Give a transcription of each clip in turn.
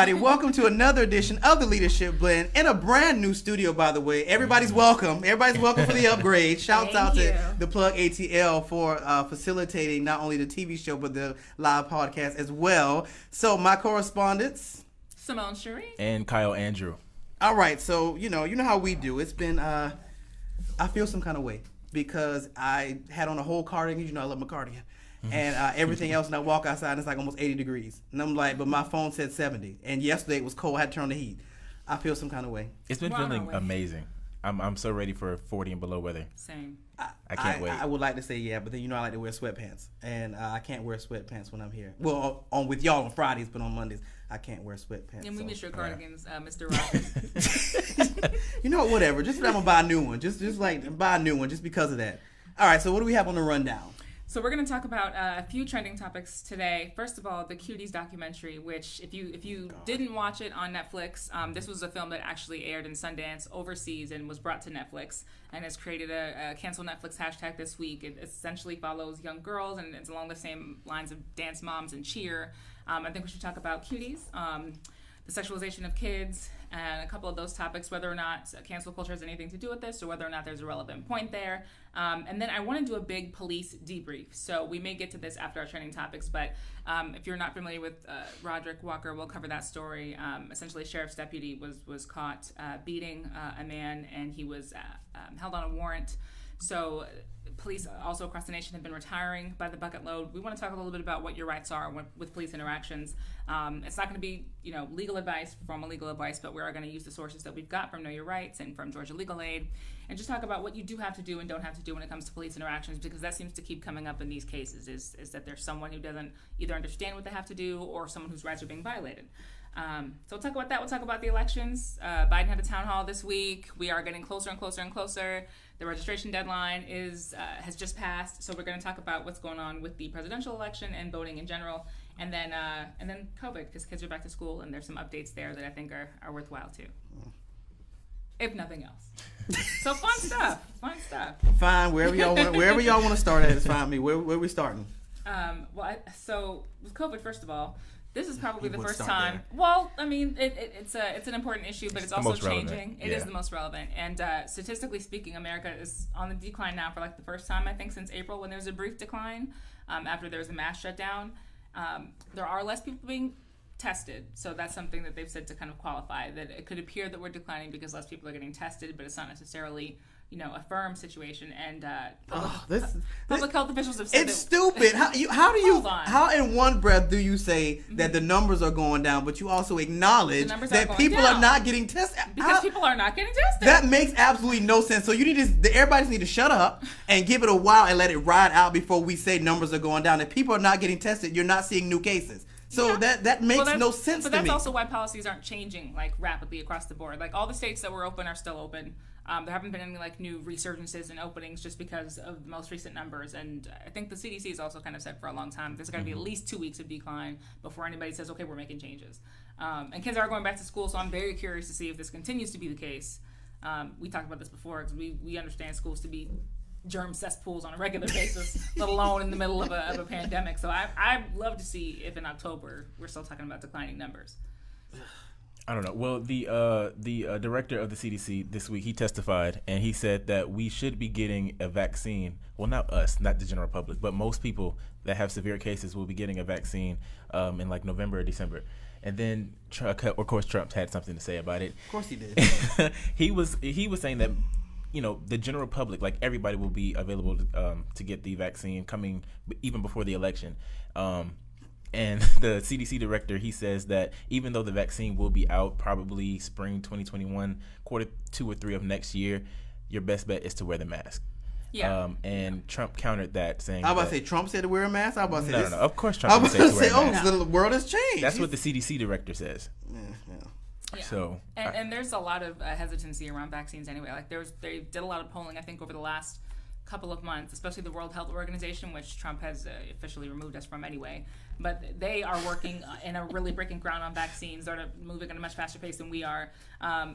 Welcome to another edition of the Leadership Blend in a brand new studio, by the way. Everybody's welcome. Everybody's welcome for the upgrade. Shouts out to the Plug ATL for facilitating not only the TV show, but the live podcast as well. So my correspondents, Simone Cherie and Kyle Andrew. All right, so you know how we do. It's been I feel some kind of way because I had on a whole cardigan. You know I love my cardigan. And everything else, and I walk outside, and it's like almost 80 degrees. And I'm like, but my phone said 70. And yesterday it was cold. I had to turn on the heat. I feel some kind of way. It's been feeling amazing. I'm so ready for 40 and below weather. Same. I can't wait. I would like to say yeah, but then I like to wear sweatpants. And I can't wear sweatpants when I'm here. Well, with y'all on Fridays, but on Mondays, I can't wear sweatpants. And we miss your cardigans, Mr. Rogers. You know what, whatever. Just I'm going to buy a new one. Just like buy a new one just because of that. All right, so what do we have on the rundown? So we're going to talk about a few trending topics today. First of all, the Cuties documentary, which if you didn't watch it on Netflix, this was a film that actually aired in Sundance overseas and was brought to Netflix and has created a cancel Netflix hashtag this week. It essentially follows young girls and it's along the same lines of Dance Moms and Cheer. I think we should talk about Cuties, the sexualization of kids, and a couple of those topics, whether or not cancel culture has anything to do with this or whether or not there's a relevant point there. And then I want to do a big police debrief. So we may get to this after our trending topics, but if you're not familiar with Roderick Walker, we'll cover that story. Essentially, a sheriff's deputy was caught beating a man, and he was held on a warrant. So police also across the nation have been retiring by the bucket load. We want to talk a little bit about what your rights are with police interactions. It's not going to be, legal advice, formal legal advice, but we are going to use the sources that we've got from Know Your Rights and from Georgia Legal Aid, and just talk about what you do have to do and don't have to do when it comes to police interactions, because that seems to keep coming up in these cases, is that there's someone who doesn't either understand what they have to do or someone whose rights are being violated. So we'll talk about that. We'll talk about the elections. Biden had a town hall this week. We are getting closer and closer and closer. The registration deadline has just passed, so we're going to talk about what's going on with the presidential election and voting in general, and then COVID, because kids are back to school, and there's some updates there that I think are worthwhile too, if nothing else. So fun stuff. Fine, wherever y'all want to start at is fine. Me, where we starting? So with COVID, first of all, this is probably the first time. There. Well, I mean, it's an important issue, but it's also changing. It is the most relevant. And statistically speaking, America is on the decline now for like the first time, I think, since April, when there was a brief decline after there was a mass shutdown. There are less people being tested. So that's something that they've said to kind of qualify, that it could appear that we're declining because less people are getting tested, but it's not necessarily a firm situation, and public health officials have said it's stupid. How in one breath do you say that the numbers are going down, but you also acknowledge that people are not getting tested? Because people are not getting tested. That makes absolutely no sense. So everybody need to shut up and give it a while and let it ride out before we say numbers are going down. If people are not getting tested, you're not seeing new cases. So that makes no sense to me. But that's also why policies aren't changing like rapidly across the board. Like all the states that were open are still open. There haven't been any like new resurgences and openings just because of the most recent numbers. And I think the CDC has also kind of said for a long time there's going to be at least 2 weeks of decline before anybody says, okay, we're making changes. And kids are going back to school, so I'm very curious to see if this continues to be the case. We talked about this before because we understand schools to be germ cesspools on a regular basis, let alone in the middle of a pandemic. So I'd love to see if in October we're still talking about declining numbers. I don't know. Well, the director of the CDC this week, he testified, and he said that we should be getting a vaccine. Well, not us, not the general public, but most people that have severe cases will be getting a vaccine in like November or December. And then, of course, Trump had something to say about it. Of course he did. He was saying that the general public, like everybody, will be available to get the vaccine coming even before the election. And the CDC director, he says that even though the vaccine will be out probably spring 2021, quarter 2 or 3 of next year, your best bet is to wear the mask. Yeah. And Trump countered that, saying, I was about to say Trump said to wear a mask. I was about to say no. Of course Trump didn't say to wear a mask. The world has changed. That's what the CDC director says. Yeah. So and there's a lot of hesitancy around vaccines anyway. Like they did a lot of polling, I think, over the last couple of months, especially the World Health Organization, which Trump has officially removed us from anyway. but they are working and are really breaking ground on vaccines. They're moving at a much faster pace than we are.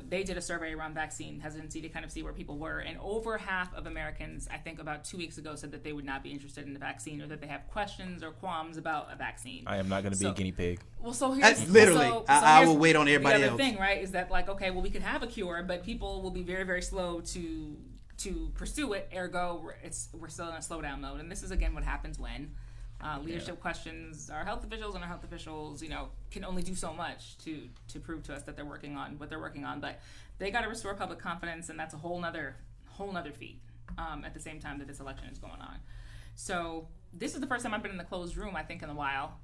They did a survey around vaccine hesitancy to kind of see where people were, and over half of Americans, I think about 2 weeks ago, said that they would not be interested in the vaccine or that they have questions or qualms about a vaccine. I am not going to be a guinea pig. Well, so here's That's literally. I will wait on everybody the else. other thing, right, is that like, okay, well, we could have a cure, but people will be very, very slow to pursue it. Ergo, we're still in a slowdown mode, and this is again what happens when leadership questions our health officials, and our health officials, can only do so much to prove to us that they're working on what they're working on. But they got to restore public confidence, and that's a whole nother feat. At the same time that this election is going on, so this is the first time I've been in the closed room, I think, in a while.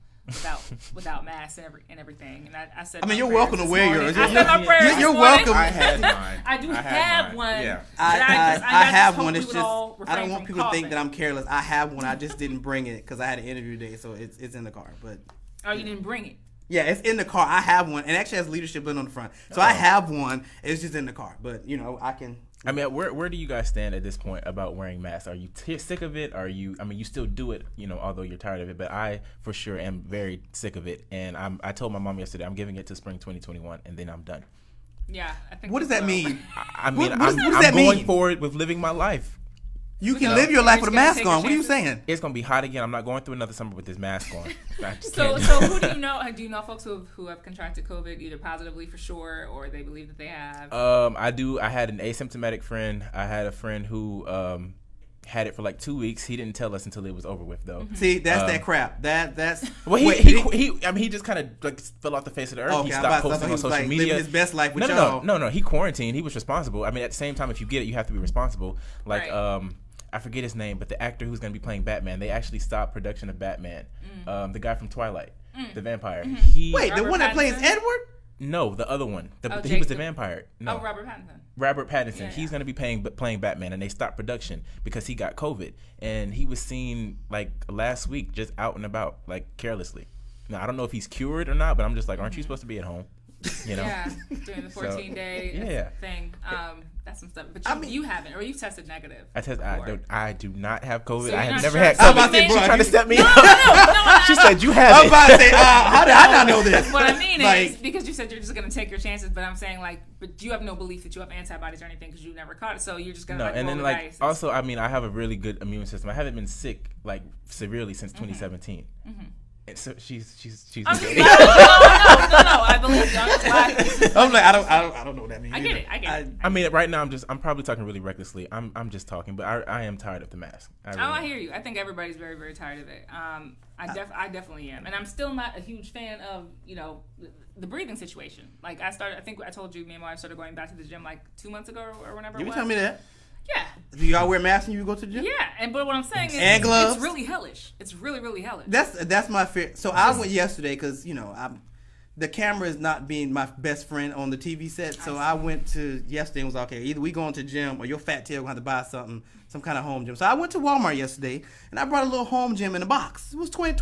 Without masks and everything, and I said. I mean, you're welcome to wear yours. I said my prayers. You're welcome. I had mine. I do have one. Yeah. I have one. It's just. I don't want people to think that I'm careless. I have one. I just didn't bring it because I had an interview today, so it's in the car. But oh, you didn't bring it. Yeah, it's in the car. I have one, and it actually has leadership button on the front. So I have one. It's just in the car, but I can. I mean, where do you guys stand at this point about wearing masks? Are you sick of it? Are you? I mean, you still do it, although you're tired of it. But I, for sure, am very sick of it. And I told my mom yesterday I'm giving it to spring 2021, and then I'm done. Yeah, I think. What does that mean? I mean, what does I'm that going mean? forward with living my life. You can live your life You're with a just gonna mask take your on. What are you chances? saying? It's gonna be hot again. I'm not going through another summer with this mask on. I just So can't. who do you know? Do you know folks who have contracted COVID either positively for sure or they believe that they have? I do. I had an asymptomatic friend. I had a friend who had it for like 2 weeks. He didn't tell us until it was over with, though. See, that's that crap. That's well, wait, he just kind of like fell off the face of the earth. Okay, He I'm stopped about to posting say on he was, social like, media. living his best life with y'all. No. He quarantined. He was responsible. I mean, at the same time, if you get it, you have to be responsible. Like, Right. I forget his name, but the actor who's going to be playing Batman, they actually stopped production of Batman. The guy from Twilight, the vampire. Wait, the Robert one that plays Pattinson? Edward? No, the other one. He was Jake the vampire. No. Oh, Robert Pattinson. Robert Pattinson. Yeah. He's going to be playing Batman, and they stopped production because he got COVID, and he was seen like last week just out and about, like carelessly. Now I don't know if he's cured or not, but I'm just like, aren't you supposed to be at home? Yeah, doing the 14-day thing. That's some stuff. But you haven't, or you've tested negative. I do not have COVID. So I you're have not never sure. had So COVID. I'm about to say, She's bro, trying to you- step me. No, She said you have I'm it. about to say, how did I not know this? What I mean Like- is because you said you're just gonna take your chances, but I'm saying but you have no belief that you have antibodies or anything because you never caught it, so you're just gonna No, like and roll then the like dice. also, I mean, I have a really good immune system. I haven't been sick like severely since 2017. And so she's I'm good. no, I believe you. I'm just laughing. I'm like, I don't know what that means. I get it. I mean, right now I'm probably talking really recklessly. I'm just talking, but I am tired of the mask. I hear you. I think everybody's very, very tired of it. I definitely am, and I'm still not a huge fan of the breathing situation. Like I think I told you, me and my wife started going back to the gym like 2 months ago or whenever. You it was. tell me that. Yeah. Do y'all wear masks when you go to the gym? Yeah, but what I'm saying is, And gloves? it's really hellish. It's really, really hellish. That's my fear. So I went yesterday because the camera is not being my best friend on the TV set. So I went to yesterday and was like, okay, either we going to gym or your fat tail gonna have to buy something, some kind of home gym. So I went to Walmart yesterday and I brought a little home gym in a box. It was $20.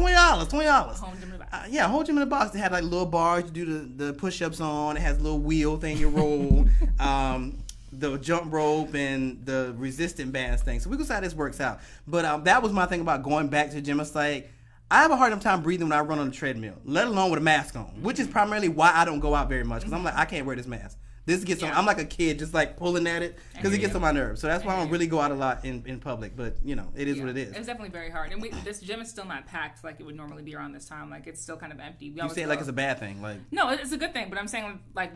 Home gym in the back. Yeah, home gym in a box. They had like little bars you do the push-ups on. It has a little wheel thing you roll. The jump rope and the resistant bands thing. So we can see how this works out. But that was my thing about going back to the gym. It's like, I have a hard time breathing when I run on the treadmill, let alone with a mask on, which is primarily why I don't go out very much. Because I'm like, I can't wear this mask. This gets on. I'm like a kid just like pulling at it because it gets on my nerves. So that's why I don't really go out a lot in public. But, it is what it is. It's definitely very hard. And this gym is still not packed like it would normally be around this time. Like, it's still kind of empty. You say it like it's a bad thing. Like, no, it's a good thing. But I'm saying, like,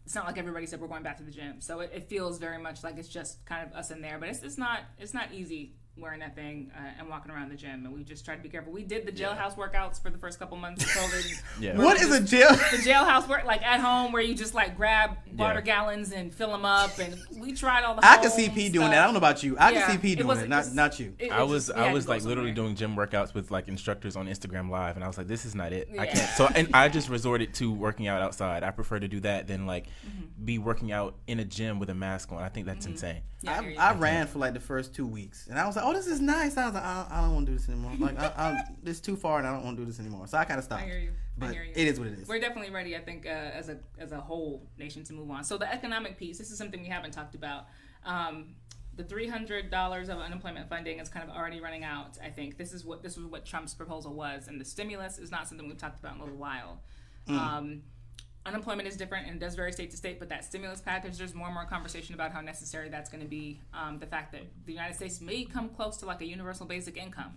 it's not like everybody said we're going back to the gym. So it feels very much like it's just kind of us in there. But it's not easy wearing that thing and walking around the gym, and we just tried to be careful. We did the jailhouse workouts for the first couple months of COVID. Yeah. What is a jail? The jailhouse work, like at home, where you just like grab water gallons and fill them up, and we tried all the. I can see P doing that. I don't know about you. I can see P doing it, not you. I was like literally doing gym workouts with like instructors on Instagram Live, and I was like, this is not it. I can't. So and I just resorted to working out outside. I prefer to do that than like be working out in a gym with a mask on. I think that's insane. Yeah, I ran for like the first 2 weeks, and I was like, "Oh, this is nice." I was like, "I don't want to do this anymore. Like, this is too far, and I don't want to do this anymore." So I kind of stopped. I hear you. But it is what it is. We're definitely ready, I think, as a whole nation to move on. So the economic piece, this is something we haven't talked about. the $300 of unemployment funding is kind of already running out. I think this is what Trump's proposal was, and the stimulus is not something we've talked about in a little while. Unemployment is different and it does vary state to state, but that stimulus package, there's more and more conversation about how necessary that's going to be. The fact that the United States may come close to like a universal basic income,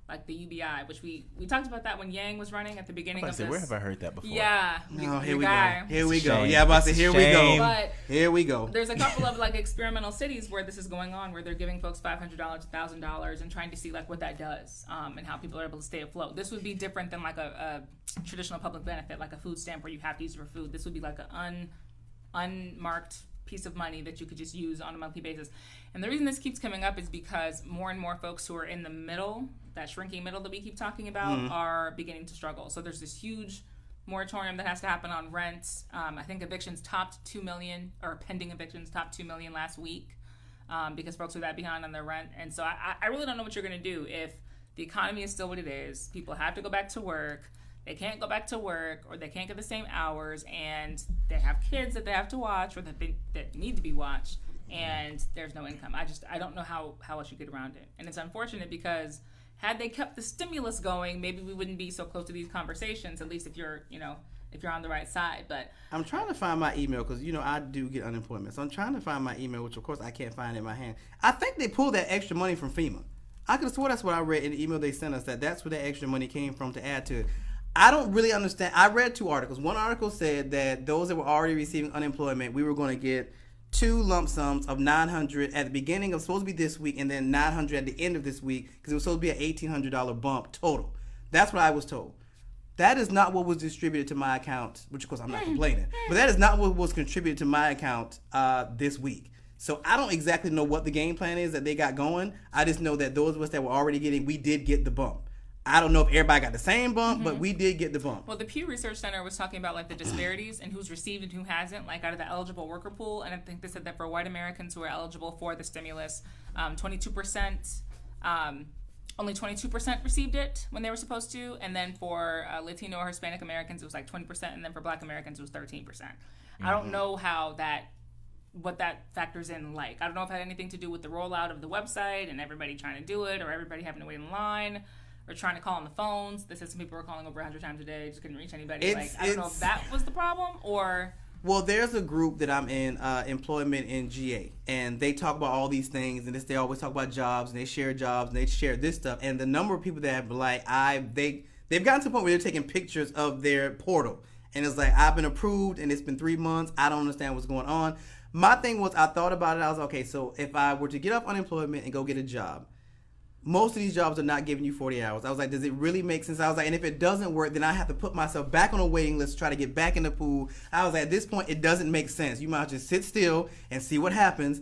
like the UBI, which we talked about that when Yang was running at the beginning of this. Where have I heard that before? Yeah. Oh, here we go. Here we go. Shame. Yeah, about to say, here we go. But here we go. There's a couple of like experimental cities where this is going on, where they're giving folks $500, $1,000, and trying to see like what that does, and how people are able to stay afloat. This would be different than like a traditional public benefit, like a food stamp where you have to use it for food. This would be like an unmarked piece of money that you could just use on a monthly basis. And the reason this keeps coming up is because more and more folks who are in the middle, that shrinking middle that we keep talking about, are beginning to struggle. So there's this huge moratorium that has to happen on rent. I think evictions topped 2 million, or pending evictions topped 2 million last week, because folks are that behind on their rent. And so I really don't know what you're going to do if the economy is still what it is. People have to go back to work. They can't go back to work, or they can't get the same hours, and they have kids that they have to watch or that need to be watched, and there's no income. I don't know how else you get around it. And it's unfortunate because had they kept the stimulus going, maybe we wouldn't be so close to these conversations, at least if you're on the right side. But I'm trying to find my email because, I do get unemployment. So I'm trying to find my email, which, of course, I can't find in my hand. I think they pulled that extra money from FEMA. I could have swore that's what I read in the email they sent us, that's where that extra money came from to add to it. I don't really understand. I read 2 articles. One article said that those that were already receiving unemployment, we were going to get 2 lump sums of $900 at the beginning of supposed to be this week, and then $900 at the end of this week, because it was supposed to be an $1,800 bump total. That's what I was told. That is not what was distributed to my account, which of course I'm not complaining, but that is not what was contributed to my account this week. So I don't exactly know what the game plan is that they got going. I just know that those of us that were already getting, we did get the bump. I don't know if everybody got the same bump, but we did get the bump. Well, the Pew Research Center was talking about like the disparities and who's received and who hasn't, like out of the eligible worker pool. And I think they said that for white Americans who are eligible for the stimulus, 22%, only 22% received it when they were supposed to. And then for Latino or Hispanic Americans, it was like 20%. And then for Black Americans, it was 13%. I don't know what that factors in like. I don't know if it had anything to do with the rollout of the website and everybody trying to do it, or everybody having to wait in line, or trying to call on the phones. They said some people were calling over 100 times a day, just couldn't reach anybody. I don't know if that was the problem, or... Well, there's a group that I'm in, Employment in GA, and they talk about all these things, and they always talk about jobs, and they share jobs, and they share this stuff. And the number of people that have they've gotten to the point where they're taking pictures of their portal, and it's like, I've been approved, and it's been 3 months. I don't understand what's going on. My thing was, I thought about it. I was like, okay, so if I were to get off unemployment and go get a job, most of these jobs are not giving you 40 hours. I was like, does it really make sense? I was like, and if it doesn't work, then I have to put myself back on a waiting list to try to get back in the pool. I was like, at this point, it doesn't make sense. You might just sit still and see what happens.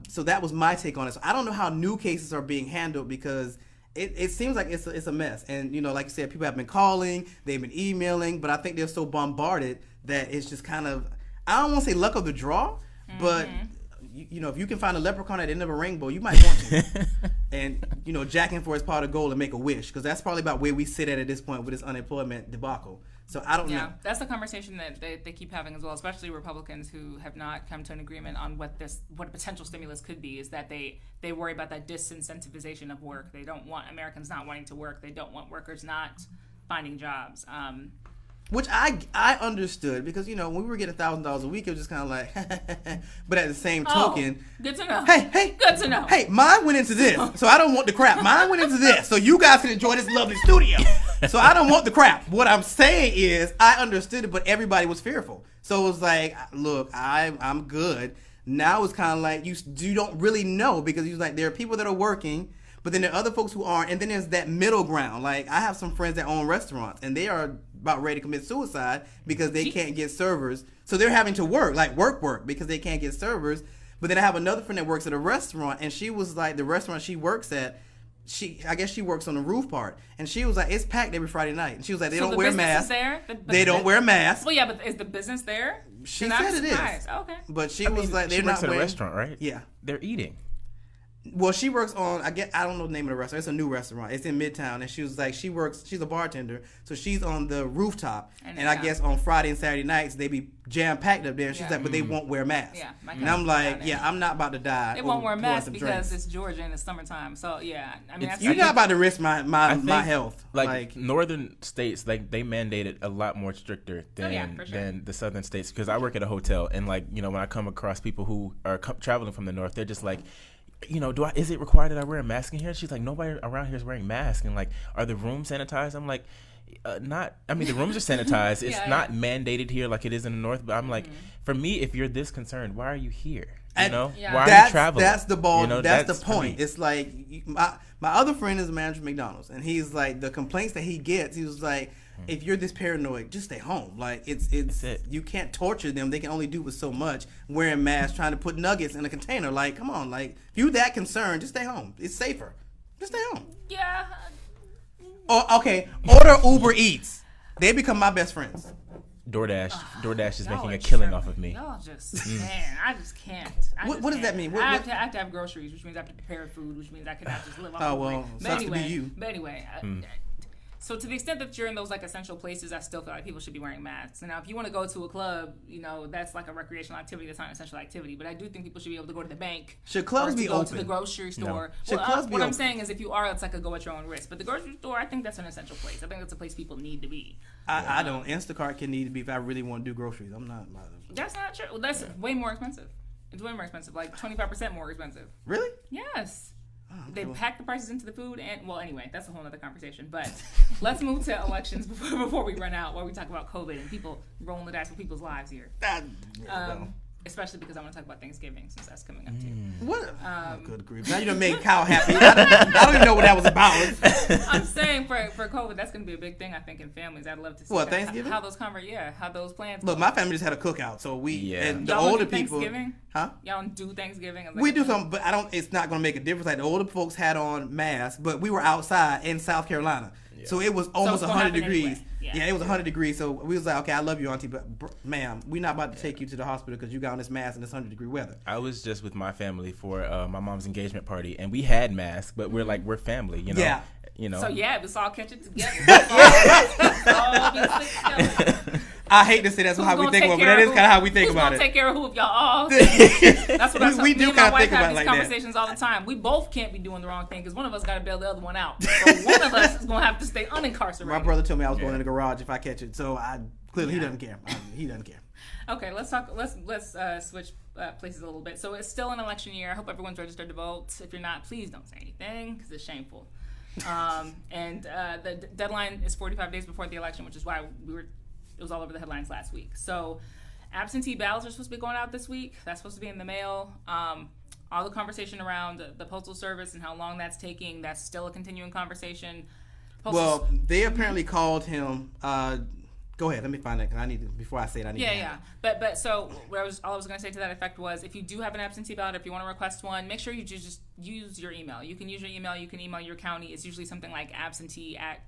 So that was my take on it. So I don't know how new cases are being handled, because it seems like it's a mess. And, like you said, people have been calling, they've been emailing, but I think they're so bombarded that it's just kind of, I don't want to say luck of the draw, but... if you can find a leprechaun at the end of a rainbow, you might want to. And, jacking for his pot of gold and make a wish, because that's probably about where we sit at this point with this unemployment debacle. So I don't know. Yeah, that's the conversation that they keep having as well, especially Republicans who have not come to an agreement on what a potential stimulus could be, is that they worry about that disincentivization of work. They don't want Americans not wanting to work. They don't want workers not finding jobs. Which I understood, because, when we were getting $1,000 a week, it was just kind of like, but at the same token. Good to know. Hey. Good to know. Hey, mine went into this, so I don't want the crap. Mine went into this, so you guys can enjoy this lovely studio. So I don't want the crap. What I'm saying is, I understood it, but everybody was fearful. So it was like, look, I'm good. Now it's kind of like, you don't really know, because you like, there are people that are working, but then there are other folks who aren't, and then there's that middle ground. Like, I have some friends that own restaurants, and they are about ready to commit suicide because they can't get servers. So they're having to work because they can't get servers. But then I have another friend that works at a restaurant, and she was like, the restaurant she works at, I guess she works on the roof part, and she was like, it's packed every Friday night. And she was like, they don't wear masks. They don't wear masks. Well, yeah, but is the business there? She said it is. Okay. But she was like, they're not wearing. She works at a wearing... restaurant, right? Yeah. They're eating. Well, she works on, I don't know the name of the restaurant. It's a new restaurant. It's in Midtown. And she was like, she's a bartender. So she's on the rooftop. And I guess on Friday and Saturday nights, they be jam-packed up there. And she's like, but they won't wear masks. Yeah. And I'm like, I'm not about to die. They won't wear masks because it's Georgia and it's summertime. So, yeah. I mean, you're not about to risk my health. Like, northern states, like, they mandated a lot more stricter than the southern states. Because I work at a hotel. And, like, you know, when I come across people who are traveling from the north, they're just like, you know, is it required that I wear a mask in here? She's like, nobody around here is wearing masks. And like, are the rooms sanitized? I'm like, not. I mean, the rooms are sanitized. It's not mandated here like it is in the north. But I'm like, for me, if you're this concerned, why are you here? You know, why are you traveling? That's the ball. You know, that's the point. It's like my other friend is a manager at McDonald's, and he's like, the complaints that he gets, he was like, if you're this paranoid, just stay home. Like it's you can't torture them. They can only do with so much. Wearing masks, trying to put nuggets in a container. Like, come on. Like, if you're that concerned, just stay home. It's safer. Just stay home. Yeah. Okay. Order Uber Eats. They become my best friends. DoorDash is making a killing off of me. Y'all just man, I just can't. What does that mean? I have to have groceries, which means I have to prepare food, which means I cannot just live off. Oh well, sucks to be you. But anyway. So to the extent that you're in those like essential places, I still feel like people should be wearing masks. And now if you want to go to a club, you know, that's like a recreational activity. That's not an essential activity. But I do think people should be able to go to the bank. Should clubs be open? To the grocery store. No. What I'm saying is if you are, it's like a go at your own risk. But the grocery store, I think that's an essential place. I think that's a place people need to be. I don't. Instacart can need to be if I really want to do groceries. I'm not. That's not true. Well, that's way more expensive. It's way more expensive. Like 25% more expensive. Really? Yes. They pack the prices into the food, and well, anyway, that's a whole other conversation. But let's move to elections before we run out, while we talk about COVID and people rolling the dice with people's lives here. Especially because I want to talk about Thanksgiving since that's coming up too. What? Good grief! Now you done made Kyle happy. I don't even know what that was about. I'm saying for COVID, that's going to be a big thing. I think in families, I'd love to see Thanksgiving. How those how those plans. Look, my family just had a cookout, so and the y'all older do people. Thanksgiving? Huh? Y'all don't do Thanksgiving? We do something, but it's not going to make a difference. Like the older folks had on masks, but we were outside in South Carolina. Yeah. So it was almost 100 degrees. Anyway. Yeah, it was 100 degrees. So we was like, okay, I love you, auntie, but ma'am, we're not about to take you to the hospital because you got on this mask in this 100-degree weather. I was just with my family for my mom's engagement party, and we had masks, but we're family, you know. Yeah. You know. So let's all catch it together. I hate to say that's how we think about it, but that is kind of how we think about it. Take care of who if y'all all. That's what we do kind of think about it like that. Conversations all the time. We both can't be doing the wrong thing because one of us got to bail the other one out. So one of us is going to have to stay unincarcerated. My brother told me I was going in the garage if I catch it, so clearly he doesn't care. He doesn't care. Okay, let's talk. Let's switch places a little bit. So it's still an election year. I hope everyone's registered to vote. If you're not, please don't say anything because it's shameful. And the deadline is 45 days before the election, which is why it was all over the headlines last week. So absentee ballots are supposed to be going out this week. That's supposed to be in the mail. All the conversation around the Postal Service and how long that's taking, that's still a continuing conversation. They apparently called him. Go ahead, let me find that because I need to, before I say it, I need to. Yeah. But so all I was going to say to that effect was if you do have an absentee ballot, if you want to request one, make sure you just use your email. You can use your email. You can email your county. It's usually something like absentee at,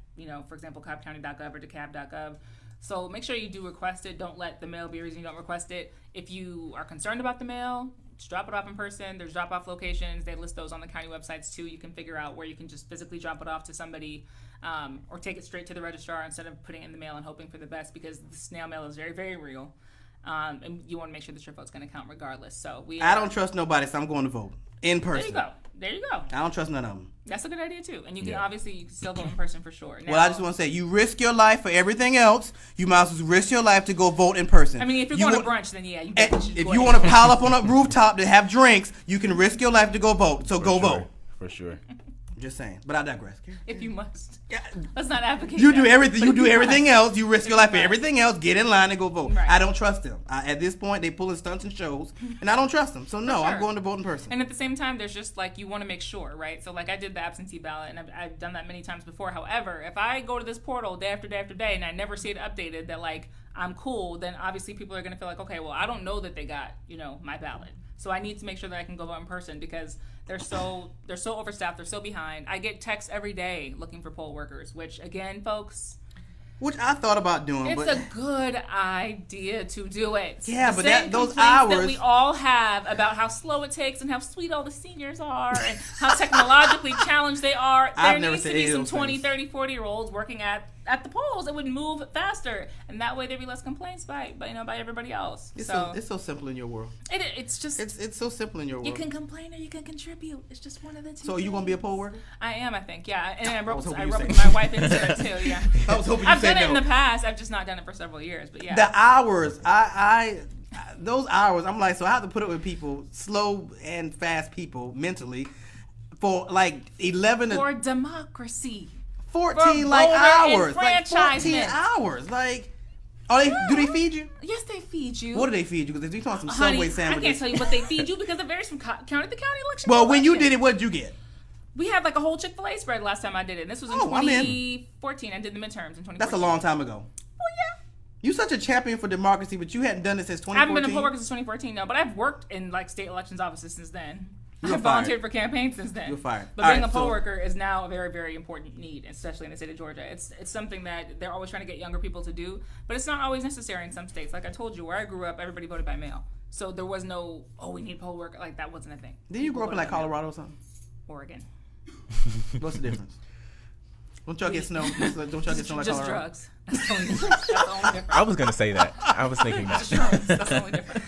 for example, cobbcounty.gov or decab.gov. So make sure you do request it. Don't let the mail be a reason you don't request it. If you are concerned about the mail, just drop it off in person. There's drop-off locations. They list those on the county websites too. You can figure out where you can just physically drop it off to somebody or take it straight to the registrar instead of putting it in the mail and hoping for the best because the snail mail is very, very real. And you want to make sure that your vote's going to count regardless. So I don't trust nobody, so I'm going to vote in person. There you go. I don't trust none of them. That's a good idea too. And you can obviously still vote in person for sure. Now, well, I just want to say, you risk your life for everything else. You might as well risk your life to go vote in person. I mean, if you're going to brunch, then you definitely should. If you want to pile up on a rooftop to have drinks, you can risk your life to go vote. So go vote. For sure. Just saying, but I digress. If you must, let's not advocate. You do everything. You do everything else. You risk your life for everything else. Get in line and go vote. Right. I don't trust them. At this point, they pulling stunts and shows, and I don't trust them. So no, I'm going to vote in person. And at the same time, there's just like you want to make sure, right? So like I did the absentee ballot, and I've done that many times before. However, if I go to this portal day after day after day, and I never see it updated that like I'm cool, then obviously people are going to feel like, okay, well, I don't know that they got my ballot. So I need to make sure that I can go vote in person because they're so overstaffed, they're so behind. I get texts every day looking for poll workers, which again, folks, which I thought about doing. It's but a good idea to do it. Yeah, the but same those complaints hours that we all have about how slow it takes and how sweet all the seniors are and how technologically challenged they are. I've There never needs to said be any of some those 20, things. 30, 40-year-olds working at the polls that would move faster, and that way there'd be less complaints by everybody else. it's so so simple in your world. it's just It's so simple in your world. you can complain or you can contribute. It's just one of the two. So are you gonna be a poll worker? I am, I think, yeah. And I was roped hoping you my said- wife into it too, yeah. I was hoping you I've said done it in no. the past. I've just not done it for several years, but yeah. The hours, those hours, I'm like, so I have to put up with people, slow and fast people, mentally, for like 11 to For democracy. 14 for like voter hours, like 14 enfranchisement. hours, like. Do they feed you? Yes, they feed you. What do they feed you? Because if you talking some Honey, Subway I sandwiches. can't tell you what they feed you because it varies from county to county, election. Well, to when you election. did it, what did you get? We had like a whole Chick-fil-A spread last time I did it. And this was in Oh, I'm in. 2014. I did the midterms in 2014. That's a long time ago. Well, yeah. You such a champion for democracy, but you hadn't done it since I haven't 2014. been a poll worker since 2014, no, but I've worked in like state elections offices since then. You're I've volunteered fired. for campaigns since then. You're fired. But All being right, a poll so- worker is now a very, very important need, especially in the state of Georgia. It's something that they're always trying to get younger people to do, but it's not always necessary in some states. Like I told you, where I grew up, everybody voted by mail. So there was no, we need poll worker. Like that wasn't a thing. Did you People grow up in like voted by mail. Colorado or something? Oregon. What's the difference? Don't y'all get snow? Don't y'all get snow like Just Colorado? drugs. That's the only difference. That's the only difference. I was gonna say that. I was thinking Just that. drugs. That's the only difference.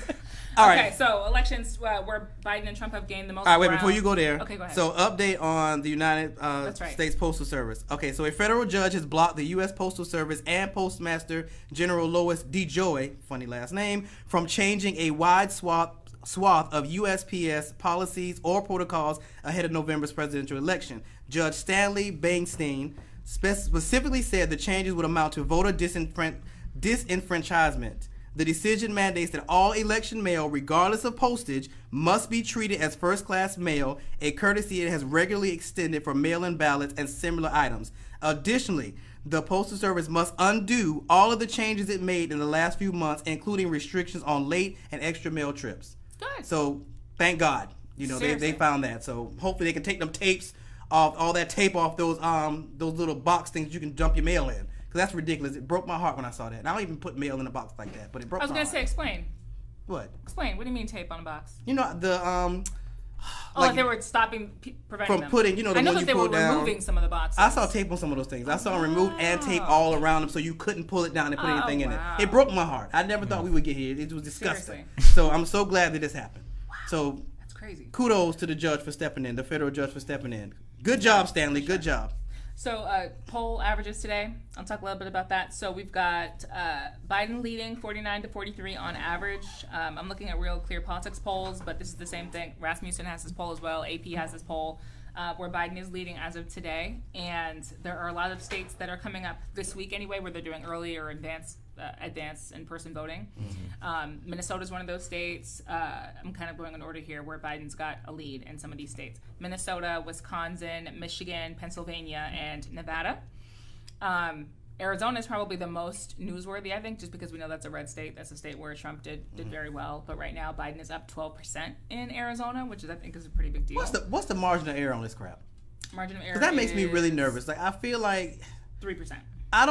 All Okay, right. so elections where Biden and Trump have gained the most. All right, wait, ground. before you go there. Okay, go ahead. So, update on the United That's right. States Postal Service. Okay, so a federal judge has blocked the U.S. Postal Service and Postmaster General Lois DeJoy, funny last name, from changing a wide swath of USPS policies or protocols ahead of November's presidential election. Judge Stanley Bangstein specifically said the changes would amount to voter disenfranchisement. The decision mandates that all election mail, regardless of postage, must be treated as first-class mail, a courtesy it has regularly extended for mail-in ballots and similar items. Additionally, the Postal Service must undo all of the changes it made in the last few months, including restrictions on late and extra mail trips. Good. So, thank God, they Seriously. found that. So, hopefully, they can take them tapes off, all that tape off those little box things you can dump your mail in. That's ridiculous. It broke my heart when I saw that. And I don't even put mail in a box like that, but it broke I was my gonna heart. say, explain. What? Explain. What do you mean tape on a box? You know the Like they were stopping, preventing from them. putting, the I know one that you they were pull down. removing some of the boxes. I saw tape on some of those things. I saw them removed and tape all around them, so you couldn't pull it down and put anything in wow. it. It broke my heart. I never thought we would get here. It was disgusting. Seriously. So I'm so glad that this happened. So That's crazy. kudos to the judge for stepping in, the federal judge for stepping in. Good job, Stanley. Good job. So poll averages today. I'll talk a little bit about that. So we've got Biden leading 49 to 43 on average. I'm looking at Real Clear Politics polls, but this is the same thing. Rasmussen has his poll as well. AP has his poll where Biden is leading as of today. And there are a lot of states that are coming up this week anyway where they're doing early or advanced in-person voting. Minnesota is one of those states. I'm kind of going in order here where Biden's got a lead in some of these states. Minnesota, Wisconsin, Michigan, Pennsylvania, and Nevada. Arizona is probably the most newsworthy, I think, just because we know that's a red state. That's a state where Trump did very well. But right now, Biden is up 12% in Arizona, which is, I think, is a pretty big deal. What's the margin of error on this crap? Margin of error? Because that makes me really is nervous. Like I feel like 3%. I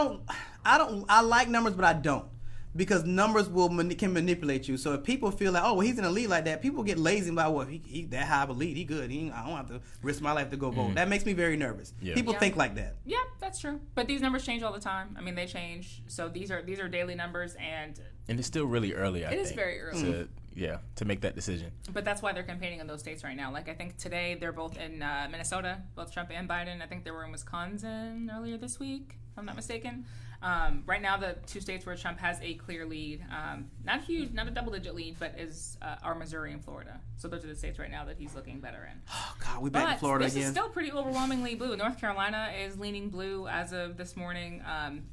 like numbers, but I don't. Because numbers can manipulate you. So if people feel like, oh, well, he's in a lead like that, people get lazy about, well, he that high of a lead, he good. I don't have to risk my life to go vote. That makes me very nervous. Yeah. People Yeah. think like that. Yeah, that's true. But these numbers change all the time. I mean, they change. So these are daily numbers, and And it's still really early, I think. It is very early. To make that decision. but that's why they're campaigning in those states right now. Like I think today they're both in Minnesota, both Trump and Biden. I think they were in Wisconsin earlier this week, if I'm not mistaken. Right now, the two states where Trump has a clear lead, not huge, not a double-digit lead, but are Missouri and Florida. So those are the states right now that he's looking better in. Oh, God, we back But in Florida this again. is still pretty overwhelmingly blue. North Carolina is leaning blue as of this morning.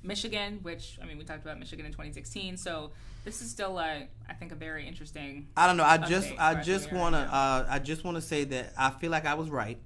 Michigan, which, I mean, we talked about Michigan in 2016. So this is still, I think, a very interesting. I don't know. I update just for want to right I just want to say that I feel like I was right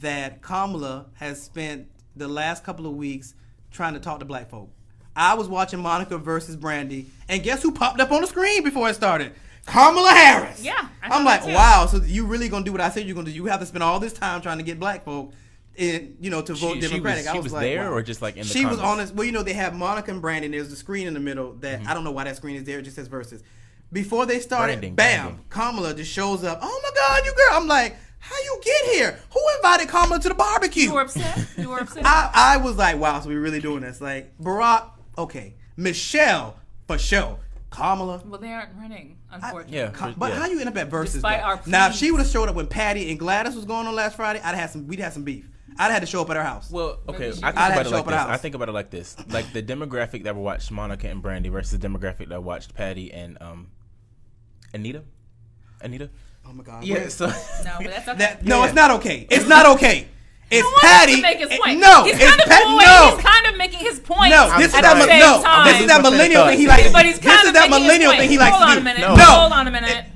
that Kamala has spent the last couple of weeks trying to talk to black folk. I was watching Monica versus Brandy, and guess who popped up on the screen before it started? Kamala Harris. Yeah, I I'm thought like, that too. wow. So you really gonna do what I said you're gonna do? You have to spend all this time trying to get black folk to vote Democratic. She was like, there, wow. or just like in the She was comments? on this. Well, they have Monica and Brandon. There's the screen in the middle that I don't know why that screen is there. It just says versus. Before they started, bam, Kamala just shows up. Oh my God, you girl! I'm like, how you get here? Who invited Kamala to the barbecue? You were upset. You were upset. I was like, wow, so we really doing this? Like Barack, okay, Michelle for sure. Kamala. Well, they aren't running, unfortunately. But how you end up at versus? Despite our Now, if she would have showed up when Patty and Gladys was going on last Friday, we'd had some beef. I'd had to show up at her house. Well, okay, I think about it like this: like the demographic that watched Monica and Brandy versus the demographic that watched Patty and Anita. Oh my God. Yeah. So no, but that's okay. No, it's not okay. It's not okay. It's Patty. To make his point. No, he's it's kind of Patty. He's kind of making his point. No, this is at the same time. This is that millennial thing he likes. But he's kind of making his point. Hold on a minute. No. Hold on a minute.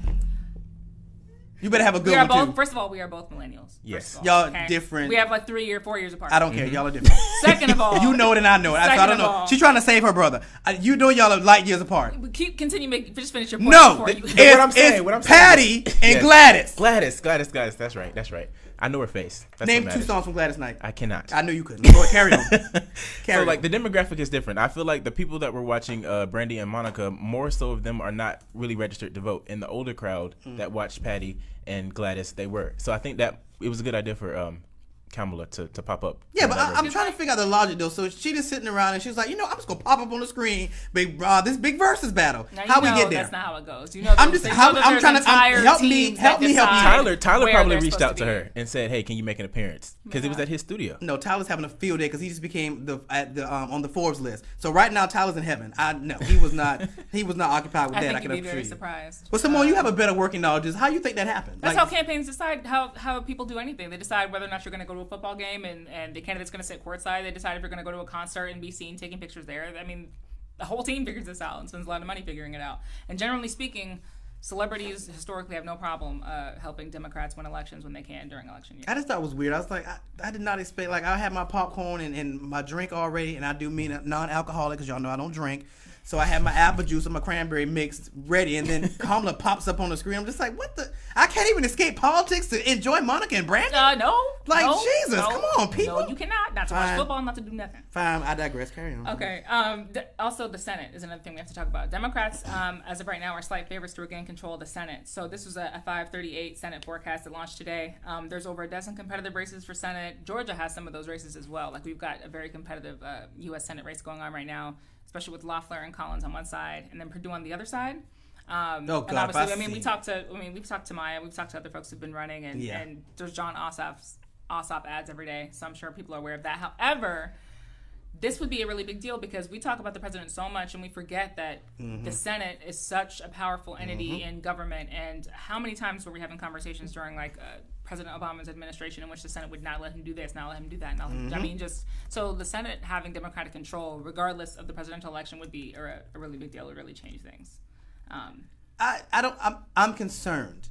You better have a good one too. First of all, we are both millennials. Yes. Y'all different. We have like 3 or 4 years apart. I don't care. Y'all are different. Second of all, you know it and I know it. I don't know. She's trying to save her brother. You know y'all are light years apart. Just finish your point. No, it's Patty and Gladys. Gladys. That's right. I know her face. Name 2 songs from Gladys Knight. I cannot. I knew you couldn't. Go ahead, carry on. So like the demographic is different. I feel like the people that were watching Brandy and Monica, more so of them are not really registered to vote. In the older crowd that watched Patty and Gladys, they were. So I think that it was a good idea for Kamala to pop up. Yeah, but I'm trying to figure out the logic though. So she just sitting around and she's like, I'm just gonna pop up on the screen, this big versus battle. How we get there? That's not how it goes. I'm trying to help me. Tyler probably reached out to her and said, "Hey, can you make an appearance?" Because it was at his studio. No, Tyler's having a field day because he just became on the Forbes list. So right now Tyler's in heaven. He was not occupied with that. I think you'd be very surprised. Well, Simone, you have a better working knowledge. How you think that happened? That's how campaigns decide how people do anything. They decide whether or not you're going to go to a football game and the candidate's going to sit courtside. They decide if you're going to go to a concert and be seen taking pictures there. I mean, the whole team figures this out and spends a lot of money figuring it out. And generally speaking, celebrities historically have no problem helping Democrats win elections when they can during election years. I just thought it was weird. I was like, I did not expect, like, I had my popcorn and my drink already, and I do mean non-alcoholic because y'all know I don't drink. So I had my apple juice and my cranberry mix ready, and then Kamala pops up on the screen. I'm just like, what the? I can't even escape politics to enjoy Monica and Brandon? No. Jesus, come on, people. No, you cannot. Not to watch football, not to do nothing. Fine, I digress. Carry on. Okay. Also, the Senate is another thing we have to talk about. Democrats, as of right now, are slight favorites to regain control of the Senate. So this was a 538 Senate forecast that launched today. There's over a dozen competitive races for Senate. Georgia has some of those races as well. Like, we've got a very competitive U.S. Senate race going on right now, especially with Loeffler and Collins on one side, and then Perdue on the other side. And obviously, we've talked to Maya, we've talked to other folks who've been running, and there's John Ossoff ads every day, so I'm sure people are aware of that. However, this would be a really big deal because we talk about the president so much and we forget that the Senate is such a powerful entity in government. And how many times were we having conversations during President Obama's administration in which the Senate would not let him do this, not let him do that. I mean, so the Senate having Democratic control, regardless of the presidential election, would be a really big deal. It would really change things. I'm concerned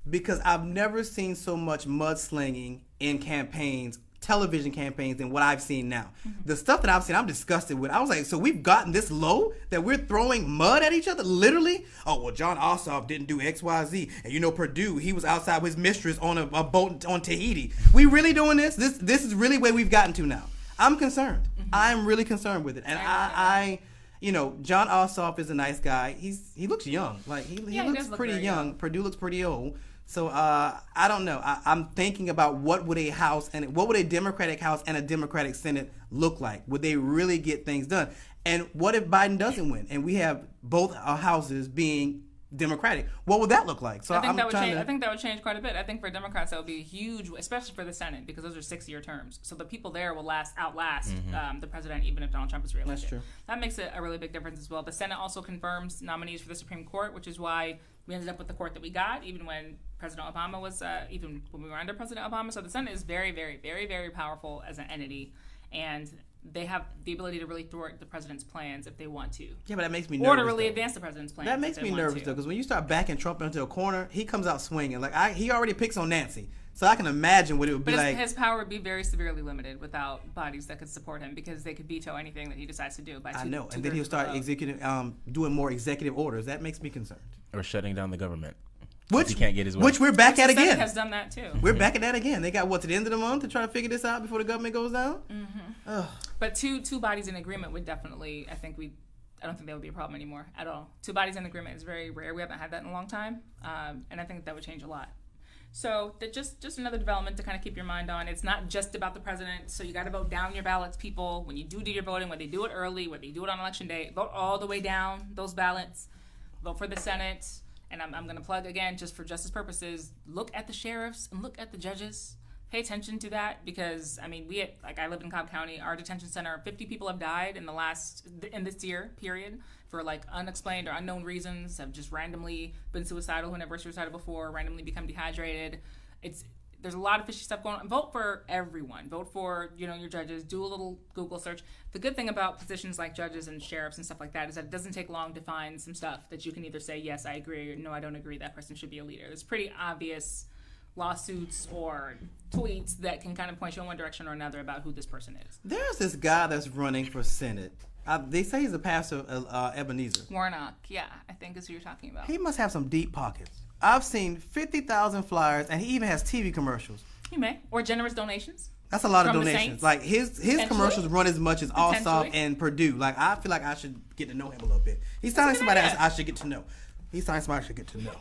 because I've never seen so much mudslinging in campaigns, television campaigns, than what I've seen now. The stuff that I've seen, I'm disgusted with. I was like, so we've gotten this low that we're throwing mud at each other, literally? Oh, well, John Ossoff didn't do X, Y, Z. And Perdue, he was outside with his mistress on a boat on Tahiti. We really doing this? This is really where we've gotten to now. I'm concerned. I'm really concerned with it. And I John Ossoff is a nice guy. He looks young. Like he looks pretty young. Perdue looks pretty old. So I don't know. I'm thinking about what would a Democratic House and a Democratic Senate look like? Would they really get things done? And what if Biden doesn't win and we have both houses being Democratic? What would that look like? So I think that would change quite a bit. I think for Democrats that would be huge, especially for the Senate, because those are 6-year terms. So the people there will outlast the president, even if Donald Trump is reelected. That's true. That makes it a really big difference as well. The Senate also confirms nominees for the Supreme Court, which is why we ended up with the court that we got, even when President Obama was, even when we were under President Obama. So the Senate is very, very, very, very powerful as an entity, and they have the ability to really thwart the president's plans if they want to. Yeah, but that makes me nervous. Or to really advance the president's plans. That makes me nervous, though, because when you start backing Trump into a corner, he comes out swinging. He already picks on Nancy. So I can imagine what it would be like. His power would be very severely limited without bodies that could support him because they could veto anything that he decides to do. And then he'll start doing more executive orders. That makes me concerned. Or shutting down the government. Which he can't get his way. Which we're back at The Senate again. has done that too. We're back at that again. They got to the end of the month to try to figure this out before the government goes down. But two bodies in agreement would definitely, I don't think that would be a problem anymore at all. Two bodies in agreement is very rare. We haven't had that in a long time, and I think that would change a lot. So just another development to kind of keep your mind on. It's not just about the president, so you got to vote down your ballots, people. When you do your voting, whether you do it early, whether you do it on election day, vote all the way down those ballots. Vote for the Senate. And I'm going to plug again, just for justice purposes, look at the sheriffs and look at the judges. Pay attention to that because, I mean, I live in Cobb County. Our detention center, 50 people have died in this year, period, for like unexplained or unknown reasons, have just randomly been suicidal, who never suicidal before, randomly become dehydrated. There's a lot of fishy stuff going on. Vote for everyone. Vote for, your judges. Do a little Google search. The good thing about positions like judges and sheriffs and stuff like that is that it doesn't take long to find some stuff that you can either say, yes, I agree, or no, I don't agree, that person should be a leader. There's pretty obvious lawsuits or tweets that can kind of point you in one direction or another about who this person is. There's this guy that's running for Senate. They say he's a pastor, Ebenezer. Warnock, yeah, I think is who you're talking about. He must have some deep pockets. I've seen 50,000 flyers, and he even has TV commercials. He may. Or generous donations. That's a lot of From the donations. Saints. Like his commercials run as much as Allsop Potentially. and Purdue. Like I feel like I should get to know him a little bit. He's sounding somebody else I should get to know. He's sounding somebody I should get to know.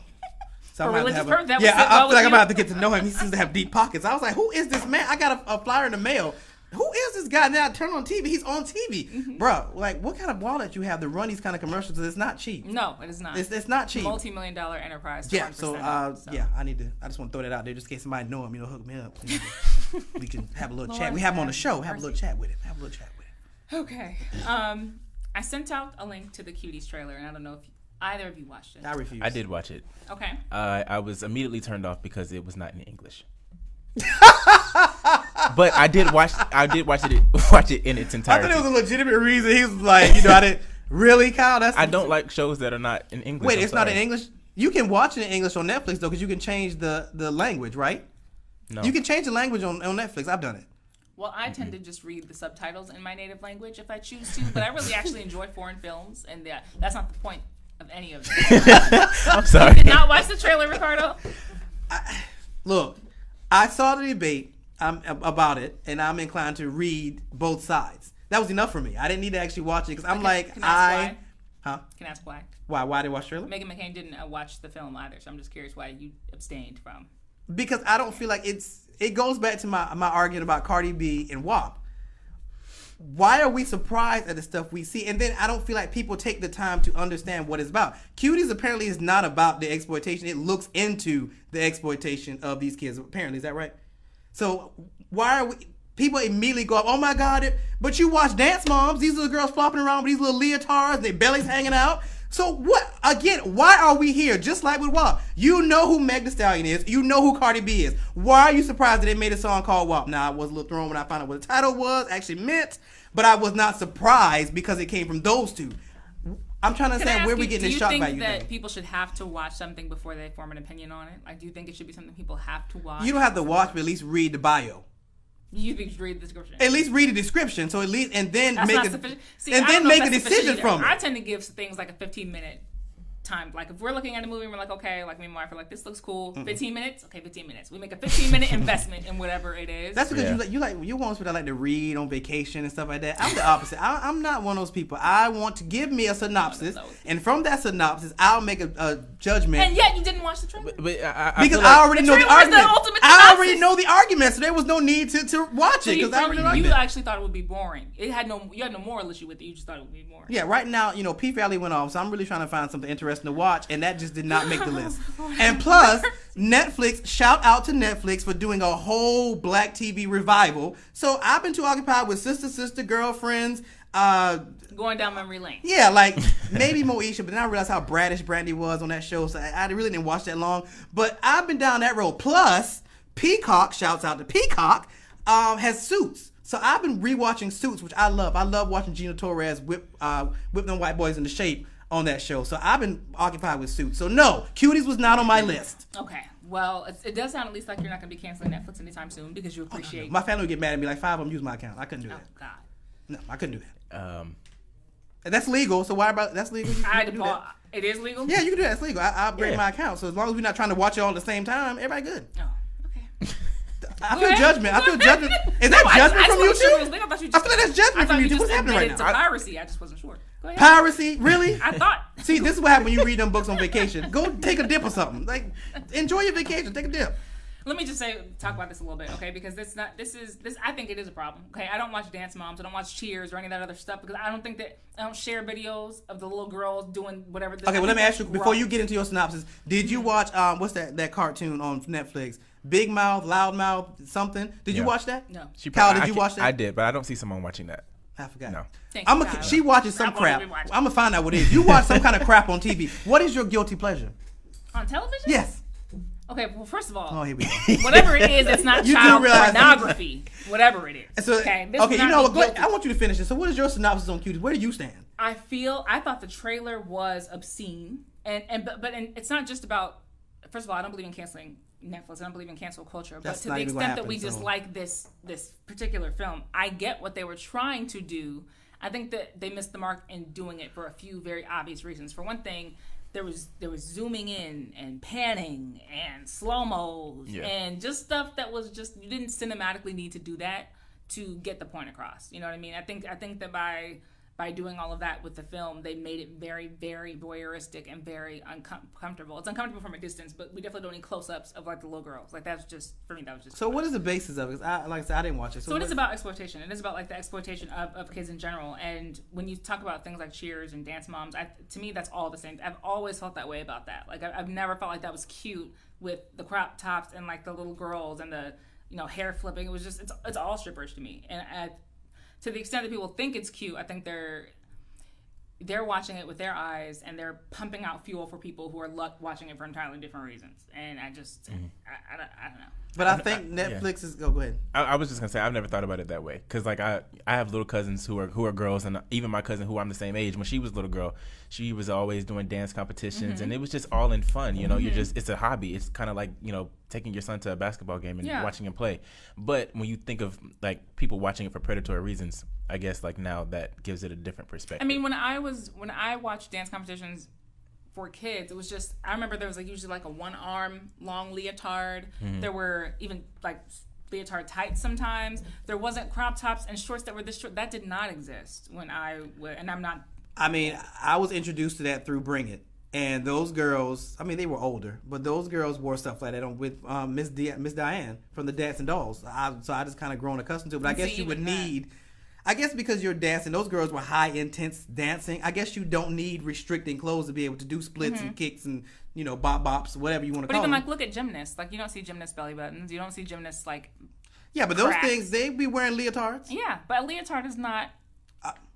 So For I'm religious I purpose, that would yeah, sit I well feel with like I'm you. about to get to know him. He seems to have deep pockets. I was like, who is this man? I got a flyer in the mail. Who is this guy? Now I turn on TV. He's on TV, bro. Like, what kind of wallet you have to run these kind of commercials? It's not cheap. No, it is not. It's not cheap. Multi-million-dollar enterprise. To Yeah. run for So, Senate, yeah, I just want to throw that out there just in case somebody know him. Hook me up. We can have a little chat. We have him on the show. Have a little chat with him. Okay. I sent out a link to the Cuties trailer, and I don't know if either of you watched it. I refuse. I did watch it. Okay. I was immediately turned off because it was not in English. But I did watch it in its I entirety. thought it was a legitimate reason. He was like, I didn't really, Kyle. I don't like shows that are not in English. Wait, I'm it's not sorry. in English. You can watch it in English on Netflix though, because you can change the language, right? No. You can change the language on Netflix. I've done it. Well, I tend to just read the subtitles in my native language if I choose to, but I really actually enjoy foreign films, and that's not the point of any of it. I'm sorry. Did not watch the trailer, Ricardo? Look, I saw the debate about it, and I'm inclined to read both sides. That was enough for me. I didn't need to actually watch it because I'm Can I ask why? Why? Why did I watch the trailer? Meghan McCain didn't watch the film either, so I'm just curious why you abstained from. Because I don't feel like it goes back to my argument about Cardi B and WAP. Why are we surprised at the stuff we see? And then I don't feel like people take the time to understand what it's about. Cuties apparently is not about the exploitation. It looks into the exploitation of these kids. Apparently, is that right? So why are people immediately go up, oh my God, but you watch Dance Moms. These little girls flopping around with these little leotards, their bellies hanging out. So what? Again, why are we here? Just like with WAP. You know who Meg Thee Stallion is. You know who Cardi B is. Why are you surprised that they made a song called WAP? Now, I was a little thrown when I found out what the title was, actually meant, but I was not surprised because it came from those two. I'm trying to understand where we getting this shock value. Do you think that people should have to watch something before they form an opinion on it? Like, do you think it should be something people have to watch? You don't have to watch, but at least read the bio. You think you should read the description? At least read the description, so at least, and then That's make not a, sufficient. See, and I then don't know make if a that's decision sufficient from either. it. I tend to give things like a 15-minute time. Like if we're looking at a movie and we're like, okay, like me and my wife are like, this looks cool. 15 minutes? Okay, 15 minutes. We make a 15-minute investment in whatever it is. That's because you want people that like to read on vacation and stuff like that. I'm the opposite. I'm not one of those people. I want to give me a synopsis, and from that synopsis, I'll make a judgment. And yet you didn't watch the trailer. But because feel I already know the trailer is the argument. ultimate I synopsis. already know the argument, so there was no need to watch it So because I already know the you argument. actually thought it would be boring. You had no moral issue with it. You just thought it would be boring. Yeah, right now, P Valley went off, so I'm really trying to find something interesting to watch, and that just did not make the list. And plus, Netflix, shout out to Netflix for doing a whole Black TV revival. So I've been too occupied with Sister, Girlfriends, Going down memory lane. yeah, like maybe Moesha, but then I realized how bratish Brandy was on that show, so I really didn't watch that long. But I've been down that road. Plus, Peacock, shouts out to Peacock, has Suits. So I've been rewatching Suits, which I love. I love watching Gina Torres whip them white boys into shape on that show. So I've been occupied with Suits. So no, Cuties was not on my list. Okay. Well, it does sound at least like you're not going to be canceling Netflix anytime soon because you appreciate. My family would get mad at me. Like 5 of them use my account. I couldn't do Oh that. God. No, I couldn't do that. That's legal. So why about that's legal? You can do that. It is legal? Yeah, you can do that. It's legal. I upgrade my account. So as long as we're not trying to watch it all at the same time, everybody good. Oh, okay. I feel judgment. Is that judgment from you too? I feel like that's judgment from you too. What's happening right now? Piracy. I just wasn't sure. Go ahead. Piracy? Really? I thought. See, this is what happens when you read them books on vacation. Go take a dip or something. Like, enjoy your vacation. Take a dip. Let me just talk about this a little bit, okay? Because I think it is a problem, okay? I don't watch Dance Moms, I don't watch Cheers or any of that other stuff because I don't share videos of the little girls doing whatever. Okay, well, let me ask you, before you get into your synopsis, did you watch, what's that cartoon on Netflix? Big Mouth, Loud Mouth, something? Did you watch that? No. Kyle, did you watch that? I did, but I don't see Simone watching that. I forgot. No. She watches some crap. I'm going to find out what it is. You watch some kind of crap on TV. What is your guilty pleasure? On television? Yes. Okay, well, first of all, here we go. Whatever it is, it's not child pornography. Whatever it is. So, okay, you know what? I want you to finish it. So what is your synopsis on Cuties? Where do you stand? I thought the trailer was obscene. But it's not just about, first of all, I don't believe in canceling Netflix. I don't believe in cancel culture. But to the extent that we dislike this particular film, I get what they were trying to do. I think that they missed the mark in doing it for a few very obvious reasons. For one thing, there was zooming in and panning and slow-mos and just stuff that was just, you didn't cinematically need to do that to get the point across. You know what I mean? I think that by doing all of that with the film, they made it very, very voyeuristic and very uncomfortable. It's uncomfortable from a distance, but we definitely don't need close-ups of like the little girls. Like that's just, for me, that was just. So what is the basis of it? Because like I said, I didn't watch it. So it is about exploitation. It is about like the exploitation of kids in general. And when you talk about things like Cheers and Dance Moms, to me, that's all the same. I've always felt that way about that. Like I've never felt like that was cute with the crop tops and like the little girls and the hair flipping. It was just it's all strippers to me. And to the extent that people think it's cute, I think they're watching it with their eyes and they're pumping out fuel for people who are watching it for entirely different reasons. And I just, I don't know. But I think Netflix is. Go ahead. I was just gonna say I've never thought about it that way because like I have little cousins who are girls, and even my cousin who I'm the same age. When she was a little girl, she was always doing dance competitions, and it was just all in fun. You're just, it's a hobby. It's kind of like taking your son to a basketball game and watching him play. But when you think of like people watching it for predatory reasons, I guess like now that gives it a different perspective. I mean, when I watched dance competitions for kids, it was just, I remember there was like usually like a one arm long leotard. There were even like leotard tights sometimes. There wasn't crop tops and shorts that were this short. That did not exist when and I'm not. I mean, I was introduced to that through Bring It. And those girls, I mean, they were older, but those girls wore stuff like that with Miss Diane from the Dancing Dolls. So I just kind of grown accustomed to it. But I guess you would need. I guess because you're dancing, those girls were high intense dancing. I guess you don't need restricting clothes to be able to do splits and kicks and bop bops, whatever you want to call them. But even like look at gymnasts. Like you don't see gymnast belly buttons. You don't see gymnasts like. Yeah, but those things they be wearing leotards. Yeah, but a leotard is not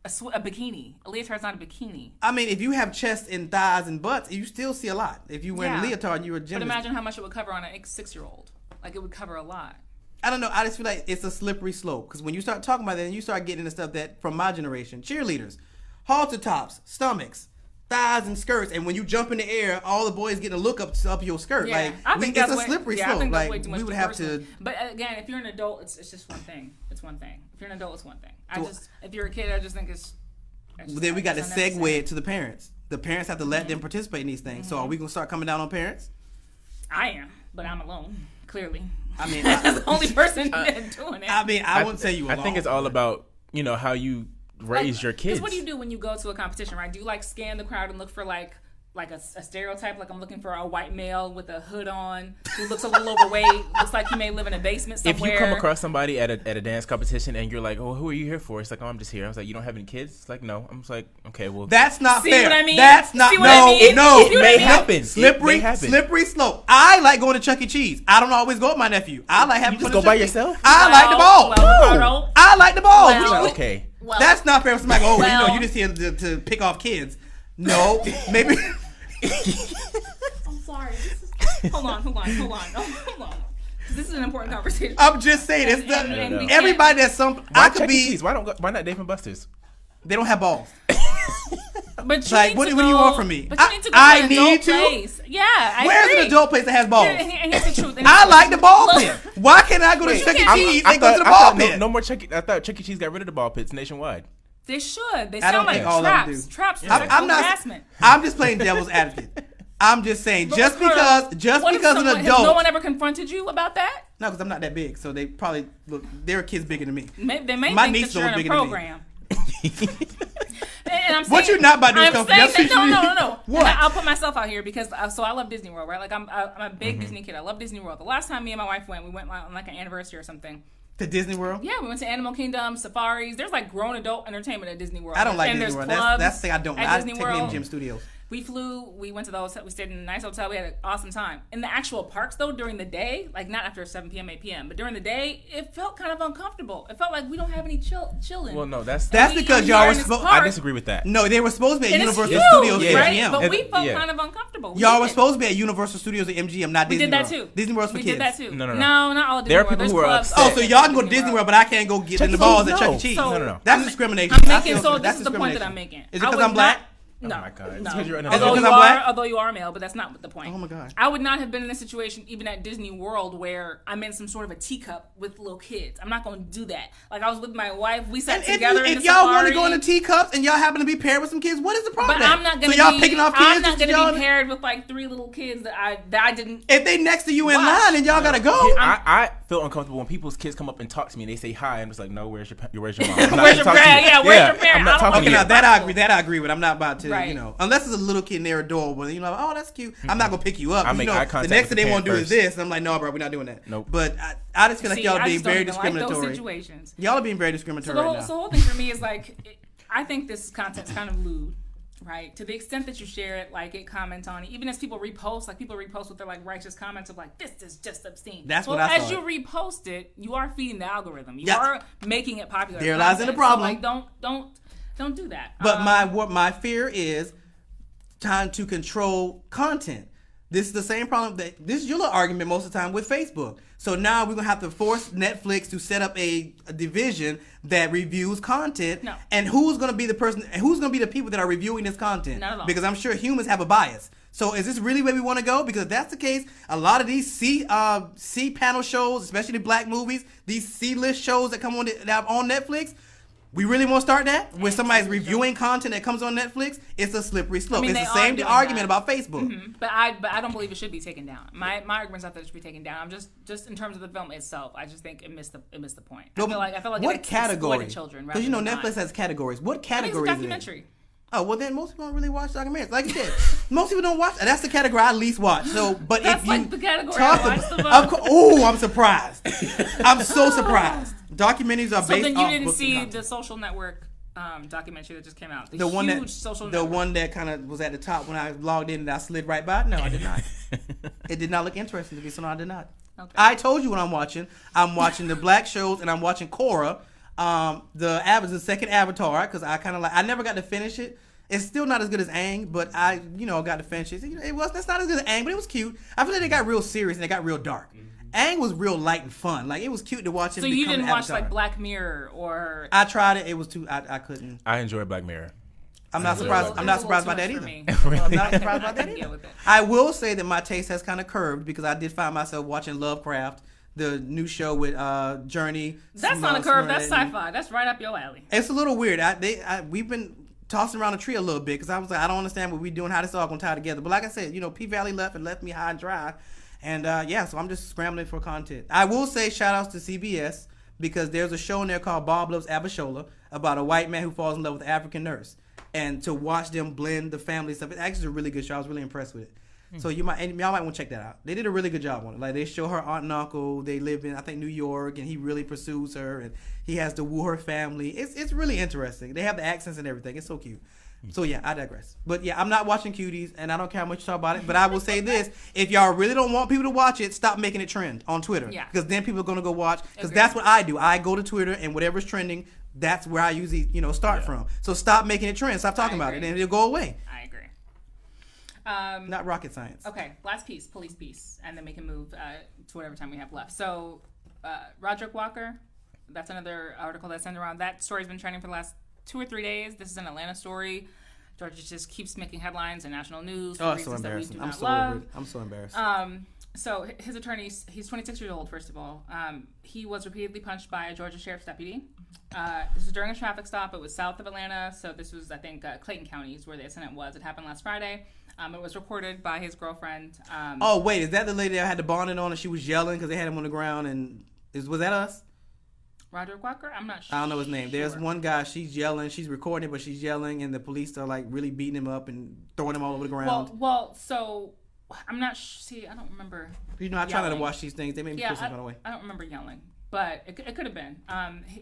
a bikini. A leotard's not a bikini. I mean, if you have chest and thighs and butts, you still see a lot. If you wear a leotard, you're a gymnast. But imagine how much it would cover on a 6-year-old. Like it would cover a lot. I don't know. I just feel like it's a slippery slope because when you start talking about that, and you start getting into stuff that from my generation, cheerleaders, halter tops, stomachs, thighs, and skirts, and when you jump in the air, all the boys getting a look up your skirt. Yeah, like it's a slippery slope. Like we would have to. But again, if you're an adult, it's just one thing. It's one thing. If you're an adult, it's one thing. If you're a kid, I just think it's. Then we got to segue it to the parents. The parents have to let them participate in these things. So are we gonna start coming down on parents? I am, but I'm alone. Clearly. I mean, I'm the only person doing it. I mean, I wouldn't say you alone. I think it's all about how you raise your kids. Because what do you do when you go to a competition, right? Do you like scan the crowd and look for like a stereotype? Like I'm looking for a white male with a hood on who looks a little overweight, looks like he may live in a basement somewhere. If you come across somebody at a dance competition and you're like, oh, who are you here for? It's like, oh, I'm just here. I was like, you don't have any kids? It's like, no. I'm just like, okay, well. That's not see fair. What I mean? That's not, see what I mean? No. It may happen. Slippery slope. I like going to Chuck E. Cheese. I don't always go with my nephew. I like having fun. You just go by yourself? I like the ball. Well, I like the ball. Well, okay. Well, that's not fair for somebody. You just here to pick off kids. No, maybe. I'm sorry. Hold on. This is an important conversation. I'm just saying, it's everybody that's some. Why Chuck E. Cheese? Why not Dave and Buster's? They don't have balls. But like, what do you want from me? But you need to go to an adult place. Yeah, Where's an adult place that has balls? And here's the truth. I like the ball pit. Why can't I go to Chuck E. Cheese and go to the ball pit? No more Chuck E. I thought Chuck E. Cheese got rid of the ball pits nationwide. They should. They I don't sound like think all of them traps. do. Traps for I'm sexual not. harassment. I'm just playing devil's advocate. I'm just saying, But just what because if an someone- adult. Has no one ever confronted you about that? No, because I'm not that big, so they probably look. There are kids bigger than me. They may My think niece that you're look in a bigger than me. program. And I'm saying, What you not about to do is come saying from that, no. What? And I'll put myself out here because so I love Disney World, right? Like I'm a big Disney kid. I love Disney World. The last time me and my wife went, we went on like an anniversary or something. To Disney World? Yeah, we went to Animal Kingdom, safaris. There's like grown adult entertainment at Disney World. I don't like and Disney there's World. clubs That's the thing I don't. at I Disney take World. MGM Studios. We went to the hotel, we stayed in a nice hotel, we had an awesome time. In the actual parks though, during the day, like not after 7 p.m., 8 p.m., but during the day, it felt kind of uncomfortable. It felt like we don't have any chilling. Well, no, that's because y'all were supposed. I disagree with that. No, they were supposed to be at and Universal it's huge, Studios at right? MGM. But we felt Yeah. kind of uncomfortable. Y'all were supposed to be at Universal Studios at MGM, not We Disney did that World. too. Disney World's for We kids. did that too. No. No, not all Disney There are World. people There's who are clubs upset. Oh, so y'all can go to Disney World, but I can't go get in the balls at Chuck E. Cheese. So- No. That's discrimination. I'm I making feel so that's this is the point that I'm discrimination. making. Is it because I'm black? No, Oh my God. It's no. 'cause you're an adult. Although Because I'm black? although you are male, but that's not the point. Oh my God. I would not have been in a situation even at Disney World where I'm in some sort of a teacup with little kids. I'm not going to do that. Like I was with my wife, we sat And together in if the y'all safari. want to go into teacups and y'all happen to be paired with some kids, what is the problem? But I'm not going so to y'all be. picking off kids. I'm not going y'all- to be paired with like 3 little kids that I didn't. If they next to you in Watch. line and y'all gotta go. I feel uncomfortable when people's kids come up and talk to me and they say hi and it's like, no, where's your mom? I'm not Where's gonna your talk to parent? you. Yeah, where's your parent? I'm not I don't talking Okay, to now you. that I agree. That I agree with. I'm not about to, Right. unless it's a little kid and they're adorable. You know, oh, that's cute. I'm not gonna pick you up. I make eye contact the next with thing the they want to do parent is this, and I'm like, no, bro, we're not doing that. Nope. But I just feel like See, y'all I being just don't very even like those discriminatory. situations. Y'all are being very So discriminatory the whole, right now. so the whole thing for me is like, I think this content's kind of lewd, right? To the extent that you share it, like it, comment on it, even as people repost, like people repost with their like righteous comments of like, this is just obscene. That's well, what I as saw you repost it, you are feeding the algorithm. You Yeah. are making it popular. There lies in the content. problem. So, like, don't do that. But what my fear is trying to control content. This is the same problem this is your little argument most of the time with Facebook. So now we're gonna have to force Netflix to set up a division that reviews content. No. And who's gonna be the person? And who's gonna be the people that are reviewing this content? Not at all. Because I'm sure humans have a bias. So is this really where we want to go? Because if that's the case, a lot of these C panel shows, especially the black movies, these C-list shows that come on that are on Netflix. We really want to start that where somebody's reviewing content that comes on Netflix. It's a slippery slope. I mean, it's they the are same doing argument that. about Facebook. Mm-hmm. But I don't believe it should be taken down. My argument's not that it should be taken down. I'm just in terms of the film itself. I just think it missed the point. I feel like what it category? exploited children. Because Rather than Netflix not. has categories. What I think category it's a is it? documentary. Oh well, then most people don't really watch documentaries. Like you said, most people don't watch. That's the category I least watch. So, but That's if you like the category talk I watch the about, most. oh, I'm surprised. I'm so surprised. Documentaries are So based then off you didn't books and see content. the Social Network documentary that just came out. The one that Social the Network. one that kind of was at the top when I logged in and I slid right by. No, I did not. It did not look interesting to me, so no, I did not. Okay. I told you what I'm watching. I'm watching the black shows and I'm watching Korra, the second Avatar, because I kind of like. I never got to finish it. It's still not as good as Aang, but I got to finish it. That's not as good as Aang, but it was cute. I feel like they got real serious and they got real dark. Aang was real light and fun. Like it was cute to watch him. So you become didn't an watch Avatar. like Black Mirror or? I tried it. It was too. I couldn't. I enjoy Black Mirror. I'm not surprised. I'm not surprised by that either. Me. I'm not surprised by that I can get either. with it. I will say that my taste has kind of curved because I did find myself watching Lovecraft, the new show with Journey. That's not a curve. That's sci-fi. That's right up your alley. It's a little weird. We've been tossing around the tree a little bit because I was like, I don't understand what we're doing, how this all gonna tie together. But like I said, P Valley left me high and dry, and so I'm just scrambling for content. I will say shout outs to CBS because there's a show in there called Bob Loves Abishola about a white man who falls in love with an African nurse, and to watch them blend the family stuff. It's actually a really good show. I was really impressed with it. So y'all might want to check that out. They did a really good job on it. Like they show her aunt and uncle. They live in I think New York, and he really pursues her, and he has to woo her family. It's really interesting. They have the accents and everything. It's so cute. So yeah, I digress. But yeah, I'm not watching Cuties, and I don't care how much you talk about it. But I will say this: if y'all really don't want people to watch it, stop making it trend on Twitter. Yeah. Because then people are gonna go watch. Because Agreed. that's what I do. I go to Twitter, and whatever's trending, that's where I usually start from. So stop making it trend. Stop talking about it, agree. and it'll go away. I agree. Not rocket science. Okay, last piece, police piece, and then we can move to whatever time we have left. So, Roderick Walker, that's another article that's sent around. That story's been trending for the last 2 or 3 days. This is an Atlanta story. Georgia just keeps making headlines in national news for Oh, it's so reasons that we do embarrassing. I'm not so love. over it. I'm so embarrassed. So his attorney, he's 26 years old, first of all. He was repeatedly punched by a Georgia sheriff's deputy. This was during a traffic stop. It was south of Atlanta, so this was, I think, Clayton County is where the incident was. It happened last Friday. It was recorded by his girlfriend. Oh, wait, is that the lady that had the bonnet on and she was yelling because they had him on the ground? And was that us? Roderick Walker? I'm not sure. I don't know his name. There's one guy, she's yelling, she's recording, but she's yelling, and the police are like really beating him up and throwing him all over the ground. Well, so I'm not see, I don't remember. You know, I try not to watch these things. They make me feel some kind of way. I don't remember yelling, but it could have been.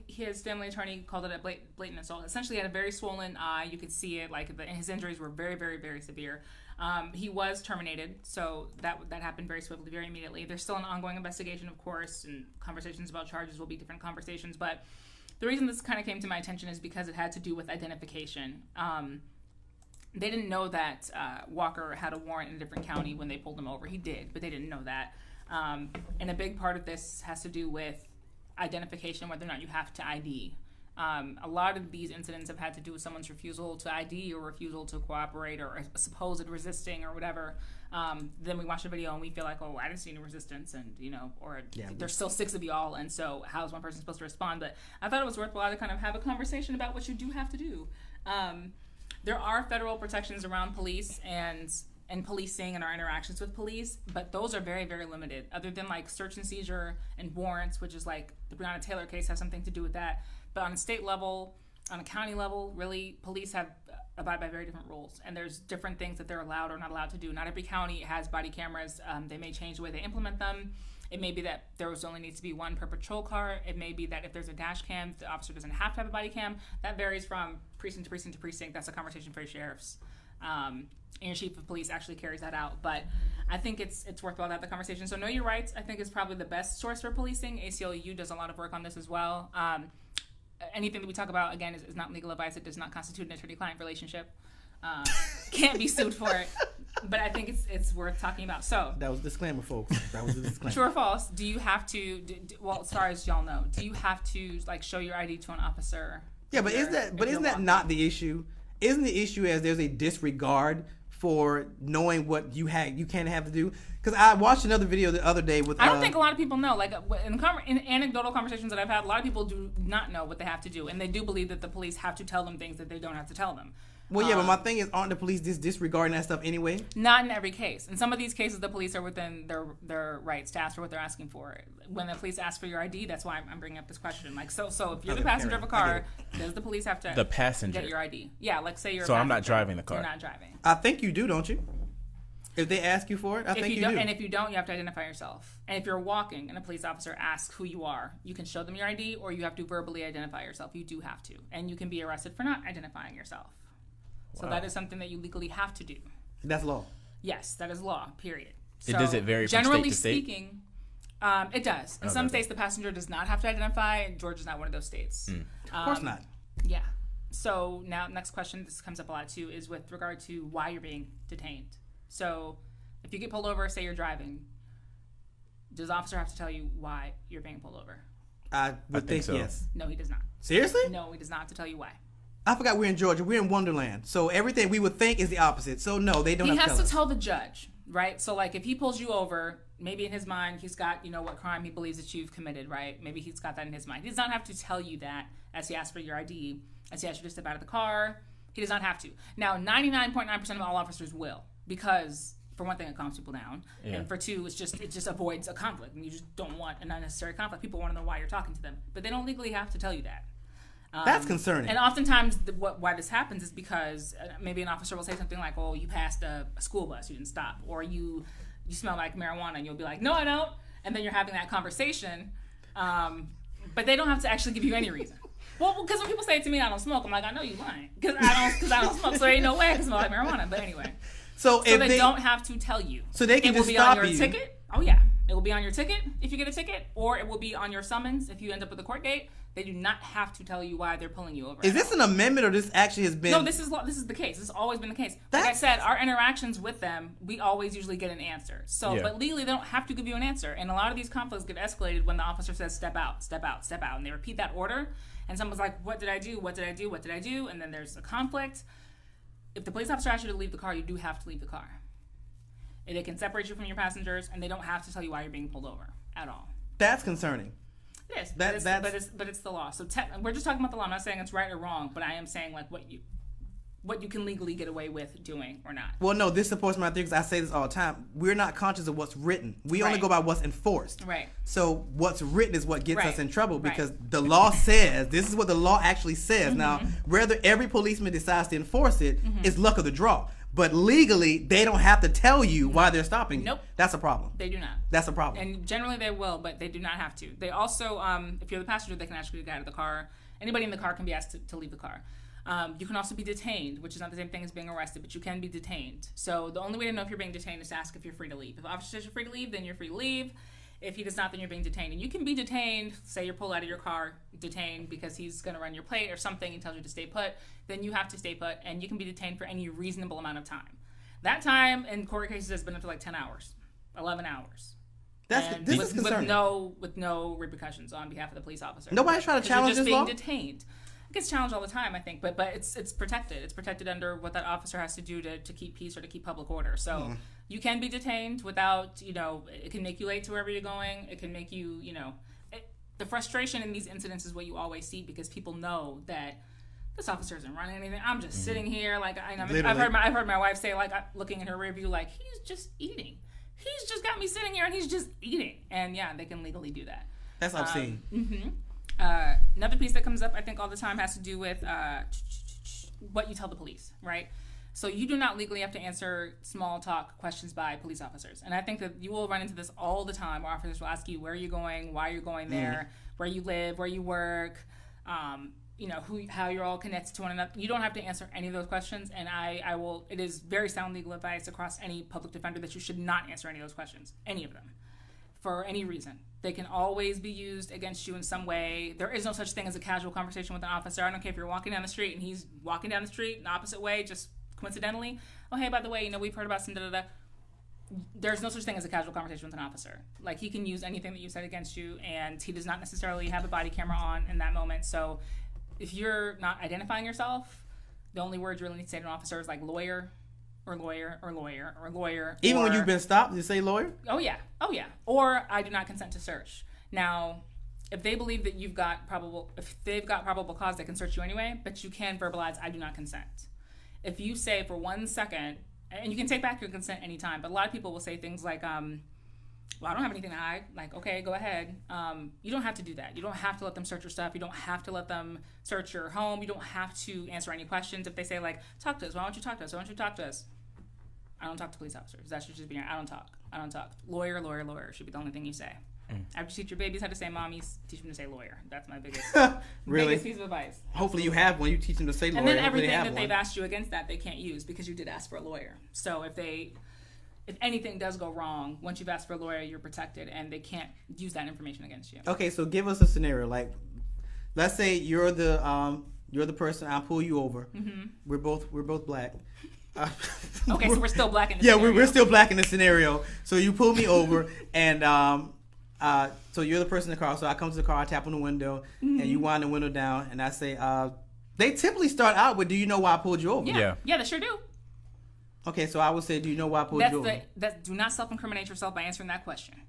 His family attorney called it a blatant assault. Essentially, he had a very swollen eye. You could see it. Like, his injuries were very, very, very severe. He was terminated, so that happened very swiftly, very immediately. There's still an ongoing investigation, of course, and conversations about charges will be different conversations. But the reason this kind of came to my attention is because it had to do with identification. They didn't know that Walker had a warrant in a different county when they pulled him over. He did, but they didn't know that. And a big part of this has to do with identification, whether or not you have to ID. A lot of these incidents have had to do with someone's refusal to ID or refusal to cooperate or a supposed resisting or whatever. Then we watch a video and we feel like, oh, I didn't see any resistance, and there's still 6 of y'all, and so how is one person supposed to respond? But I thought it was worthwhile to kind of have a conversation about what you do have to do. There are federal protections around police and policing and our interactions with police, but those are very, very limited. Other than like search and seizure and warrants, which is like the Breonna Taylor case has something to do with that. But on a state level, on a county level, really, police abide by very different rules, and there's different things that they're allowed or not allowed to do. Not every county has body cameras. They may change the way they implement them. It may be that there only needs to be one per patrol car. It may be that if there's a dash cam, the officer doesn't have to have a body cam. That varies from precinct to precinct to precinct. That's a conversation for your sheriffs. And your chief of police actually carries that out. But I think it's worthwhile to have the conversation. So Know Your Rights, I think, is probably the best source for policing. ACLU does a lot of work on this as well. Anything that we talk about, again, is not legal advice. It does not constitute an attorney-client relationship. Can't be sued for it. But I think it's worth talking about. So that was a disclaimer, folks. That was a disclaimer. True or false? Do you have to? Well, as far as y'all know, do you have to like show your ID to an officer? Yeah, but isn't that not the issue? Isn't the issue as there's a disregard for knowing what you can't have to do? Because I watched another video the other day with. I don't think a lot of people know. Like in anecdotal conversations that I've had, a lot of people do not know what they have to do, and they do believe that the police have to tell them things that they don't have to tell them. Well, yeah, but my thing is, aren't the police disregarding that stuff anyway? Not in every case. In some of these cases, the police are within their rights to ask for what they're asking for. When the police ask for your ID, that's why I'm bringing up this question. Like, so if you're the passenger of a car, does the police have to get your ID? Yeah, like say you're. So I'm not driving the car. You're not driving. I think you do, don't you? If they ask you for it, I think you do. And if you don't, you have to identify yourself. And if you're walking and a police officer asks who you are, you can show them your ID, or you have to verbally identify yourself. You do have to, and you can be arrested for not identifying yourself. So that is something that you legally have to do. That's law. Yes, that is law, period. Does it vary from generally state to state? Speaking, it does. In some states, the passenger does not have to identify, and Georgia's not one of those states. Of course not. Yeah. So now, next question, this comes up a lot too, is with regard to why you're being detained. So if you get pulled over, say you're driving, does the officer have to tell you why you're being pulled over? I think so. Yes. No, he does not. Seriously? No, he does not have to tell you why. I forgot we're in Georgia. We're in Wonderland. So everything we would think is the opposite. So no, they don't have to tell us. He has to tell the judge, right? So like if he pulls you over, maybe in his mind he's got, what crime he believes that you've committed, right? Maybe he's got that in his mind. He does not have to tell you that as he asks for your ID, as he asks you to step out of the car. He does not have to. Now, 99.9% of all officers will, because for one thing, it calms people down, and for two, it just avoids a conflict, and you just don't want an unnecessary conflict. People want to know why you're talking to them, but they don't legally have to tell you that. That's concerning. And oftentimes, why this happens is because maybe an officer will say something like, "Oh, you passed a school bus, you didn't stop," or you smell like marijuana, and you'll be like, "No, I don't," and then you're having that conversation, but they don't have to actually give you any reason. Well, because when people say to me, "I don't smoke," I'm like, "I know you lying," because I don't smoke, so there ain't no way I can smell like marijuana. But anyway, so they don't have to tell you. So they can just It stop you. will be on your ticket. Oh yeah, it will be on your ticket if you get a ticket, or it will be on your summons if you end up with a court gate. They do not have to tell you why they're pulling you over. Is this an amendment, or this actually has been? No, this is the case. This has always been the case. Like I said, our interactions with them, we always usually get an answer. So, but legally, they don't have to give you an answer. And a lot of these conflicts get escalated when the officer says, "Step out, step out, step out," and they repeat that order. And someone's like, "What did I do? What did I do? What did I do?" And then there's a conflict. If the police officer asks you to leave the car, you do have to leave the car. And they can separate you from your passengers, and they don't have to tell you why you're being pulled over at all. That's concerning. It is, but it's the law. So we're just talking about the law. I'm not saying it's right or wrong, but I am saying like what you can legally get away with doing or not. Well, no, this supports my theory because I say this all the time. We're not conscious of what's written. We only go by what's enforced. Right. So what's written is what gets us in trouble because the law says, this is what the law actually says. Mm-hmm. Now, whether every policeman decides to enforce it is luck of the draw. But legally, they don't have to tell you why they're stopping you. Nope. That's a problem. They do not. That's a problem. And generally they will, but they do not have to. They also, if you're the passenger, they can ask you to get out of the car. Anybody in the car can be asked to leave the car. You can also be detained, which is not the same thing as being arrested, but you can be detained. So the only way to know if you're being detained is to ask if you're free to leave. If the officer says you're free to leave, then you're free to leave. If he does not, then you're being detained. And you can be detained, say you're pulled out of your car, detained because he's going to run your plate or something, he tells you to stay put, then you have to stay put, and you can be detained for any reasonable amount of time. That time in court cases has been up to like 10 hours, 11 hours. This is concerning. With no repercussions on behalf of the police officer. Nobody's trying to challenge this law? You're just being detained. It gets challenged all the time, I think, but it's protected. It's protected under what that officer has to do to keep peace or to keep public order. So you can be detained without, it can make you late to wherever you're going. It can make you, the frustration in these incidents is what you always see because people know that this officer isn't running anything. I'm just sitting here, like I've heard my wife say, like looking in her rear view, like he's just eating. He's just got me sitting here and he's just eating. And yeah, they can legally do that. That's obscene. Another piece that comes up, I think, all the time has to do with what you tell the police, right? So you do not legally have to answer small talk questions by police officers. And I think that you will run into this all the time where officers will ask you, where are you going, why are you going there, where you live, where you work, how you're all connected to one another. You don't have to answer any of those questions. And I will, it is very sound legal advice across any public defender that you should not answer any of those questions, any of them, for any reason. They can always be used against you in some way. There is no such thing as a casual conversation with an officer. I don't care if you're walking down the street and he's walking down the street in the opposite way, just coincidentally. Oh, hey, by the way, we've heard about some da-da-da. There's no such thing as a casual conversation with an officer. Like, he can use anything that you said against you, and he does not necessarily have a body camera on in that moment. So if you're not identifying yourself, the only words you really need to say to an officer is like lawyer, or lawyer, or lawyer, or lawyer. Even when you've been stopped, you say lawyer? Oh, yeah. Or I do not consent to search. Now, if they believe that if they've got probable cause, they can search you anyway, but you can verbalize, I do not consent. If you say for 1 second, and you can take back your consent anytime, but a lot of people will say things like, well, I don't have anything to hide. Like, okay, go ahead. You don't have to do that. You don't have to let them search your stuff. You don't have to let them search your home. You don't have to answer any questions. If they say, like, talk to us, why don't you talk to us? Why don't you talk to us? I don't talk to police officers. That should just be, I don't talk. Lawyer should be the only thing you say. After you teach your babies how to say mommy, teach them to say lawyer. That's my biggest, really? biggest piece of advice. Hopefully you have one. You teach them to say lawyer. And then everything that they've asked you against that, they can't use because you did ask for a lawyer. So if anything does go wrong, once you've asked for a lawyer, you're protected, and they can't use that information against you. Okay, so give us a scenario. Like, let's say you're the person. I'll pull you over. Mm-hmm. We're both black. Okay, so we're still black in this scenario. Yeah, we're still black in this scenario. So you pull me over, and so you're the person in the car. So I come to the car, I tap on the window, and you wind the window down, and I say, they typically start out with, do you know why I pulled you over? Yeah, they sure do. Okay, so I would say, do you know why I pulled you over? Do not self-incriminate yourself by answering that question.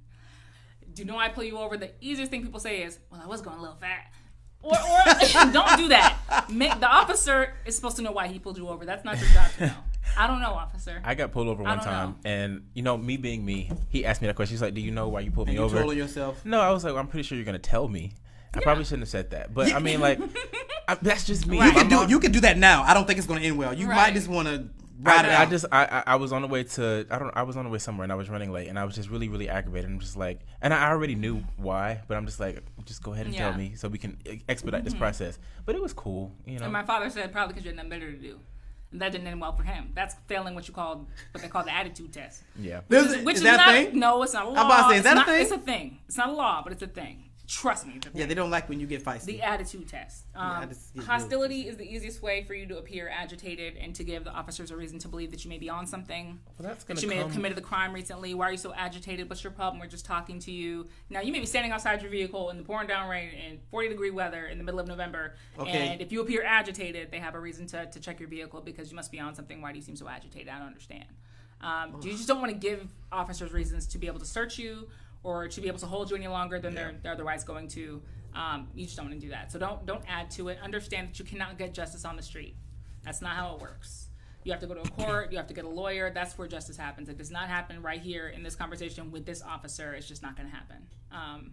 Do you know why I pull you over? The easiest thing people say is, well, I was going a little fat. Or don't do that. The officer is supposed to know why he pulled you over. That's not your job to know. I don't know, officer. I got pulled over one time, and me being me, he asked me that question. He's like, "Do you know why you pulled me over?" You told yourself. No, I was like, "I'm pretty sure you're gonna tell me." I probably shouldn't have said that, but I mean, like, that's just me. Right. You can do that now. I don't think it's gonna end well. You might just want to ride it out. I was on the way to I was on the way somewhere, and I was running late, and I was just really, really aggravated. I'm just like, and I already knew why, but I'm just like, just go ahead and tell me so we can expedite this process. But it was cool, And my father said probably because you had nothing better to do. And that didn't end well for him. That's failing what they call the attitude test. Yeah. Which is that not a thing? No, it's not a law. I'm about to say, is that a thing? It's a thing. It's not a law, but it's a thing. Trust me, it's a thing. Yeah, they don't like when you get feisty. The attitude test. Hostility is the easiest way for you to appear agitated and to give the officers a reason to believe that you may be on something. Well, that you may have committed the crime recently. Why are you so agitated? What's your problem? We're just talking to you. Now, you may be standing outside your vehicle in the pouring down rain in 40-degree weather in the middle of November. Okay. And if you appear agitated, they have a reason to check your vehicle because you must be on something. Why do you seem so agitated? I don't understand. You just don't want to give officers reasons to be able to search you or to be able to hold you any longer than they're otherwise going to. You just don't want to do that. So don't add to it. Understand that you cannot get justice on the street. That's not how it works. You have to go to a court. You have to get a lawyer. That's where justice happens. It does not happen right here in this conversation with this officer. It's just not going to happen.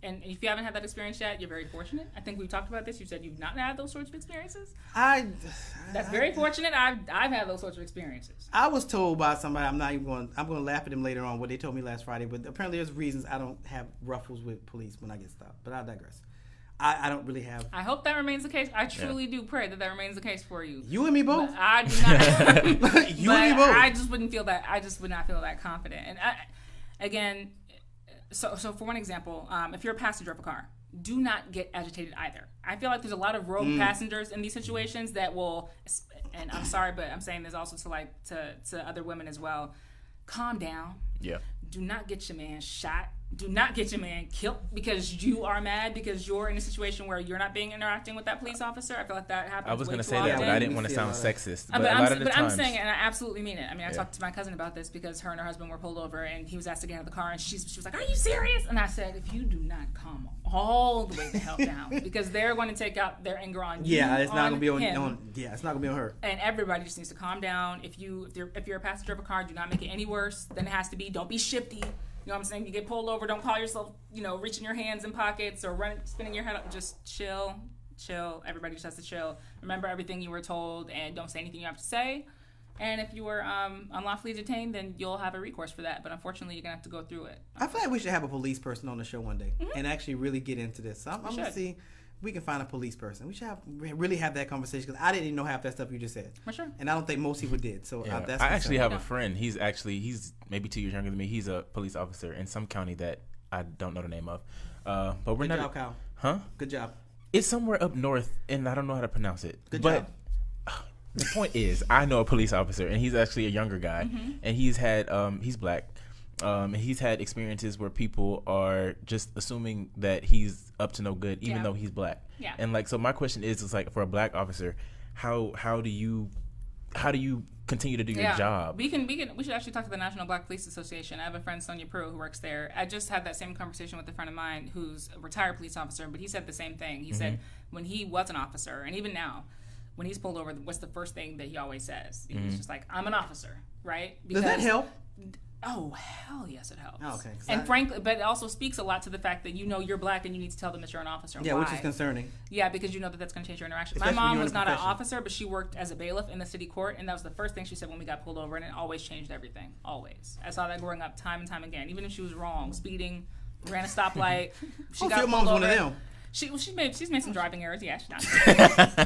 And if you haven't had that experience yet, you're very fortunate. I think we've talked about this. You said you've not had those sorts of experiences. That's very fortunate. I've had those sorts of experiences. I was told by somebody, I'm going to laugh at them later on what they told me last Friday, but apparently there's reasons I don't have ruffles with police when I get stopped. But I digress. I don't really have. I hope that remains the case. I truly do pray that remains the case for you. You and me both. But I do not. You and me both. I just wouldn't feel that. I just would not feel that confident. And again, so for one example, if you're a passenger of a car, do not get agitated either. I feel like there's a lot of rogue passengers in these situations that will, and I'm sorry, but I'm saying this also to other women as well. Calm down. Yeah. Do not get your man shot. Do not get your man killed because you are mad because you're in a situation where you're not interacting with that police officer. I feel like that happens. I was going to say that, but I didn't want to sound sexist. But I'm saying, and I absolutely mean it. I mean, I talked to my cousin about this because her and her husband were pulled over, and he was asked to get out of the car, and she was like, "Are you serious?" And I said, "If you do not calm all the way the hell down, because they're going to take out their anger on you." Yeah, it's not going to be him. it's not going to be on her. And everybody just needs to calm down. If you're a passenger of a car, do not make it any worse than it has to be. Don't be shifty. You know what I'm saying? You get pulled over, don't call yourself, reaching your hands in pockets or spinning your head up. Just chill. Everybody just has to chill. Remember everything you were told and don't say anything you have to say. And if you were unlawfully detained, then you'll have a recourse for that. But unfortunately, you're going to have to go through it. I feel like we should have a police person on the show one day and actually really get into this. So I'm going to see. We can find a police person. We should really have that conversation because I didn't even know half that stuff you just said. For sure. And I don't think most people did. So that's I actually have a friend. He's maybe 2 years younger than me. He's a police officer in some county that I don't know the name of. But we're Good job, Kyle. Huh? Good job. It's somewhere up north, and I don't know how to pronounce it. Good job. The point is, I know a police officer, and he's actually a younger guy, and he's black. He's had experiences where people are just assuming that he's up to no good, even though he's black. Yeah. And so my question is like for a black officer, how do you continue to do your job? We should actually talk to the National Black Police Association. I have a friend, Sonia Pruitt, who works there. I just had that same conversation with a friend of mine who's a retired police officer, but he said the same thing. He said when he was an officer, and even now, when he's pulled over, what's the first thing that he always says? He's just like, "I'm an officer," right? Does that help? Oh, hell yes, it helps. Oh, okay. And frankly, but it also speaks a lot to the fact that you're black and you need to tell them that you're an officer. Yeah, why? which is concerning. Yeah, because that's going to change your interaction. Especially My mom was in a not an profession. officer, but she worked as a bailiff in the city court, and that was the first thing she said when we got pulled over, and it always changed everything. Always. I saw that growing up time and time again. Even if she was wrong, speeding, ran a stoplight, she got your pulled mom's over. one of them. She's made some driving errors. Yeah, she's not.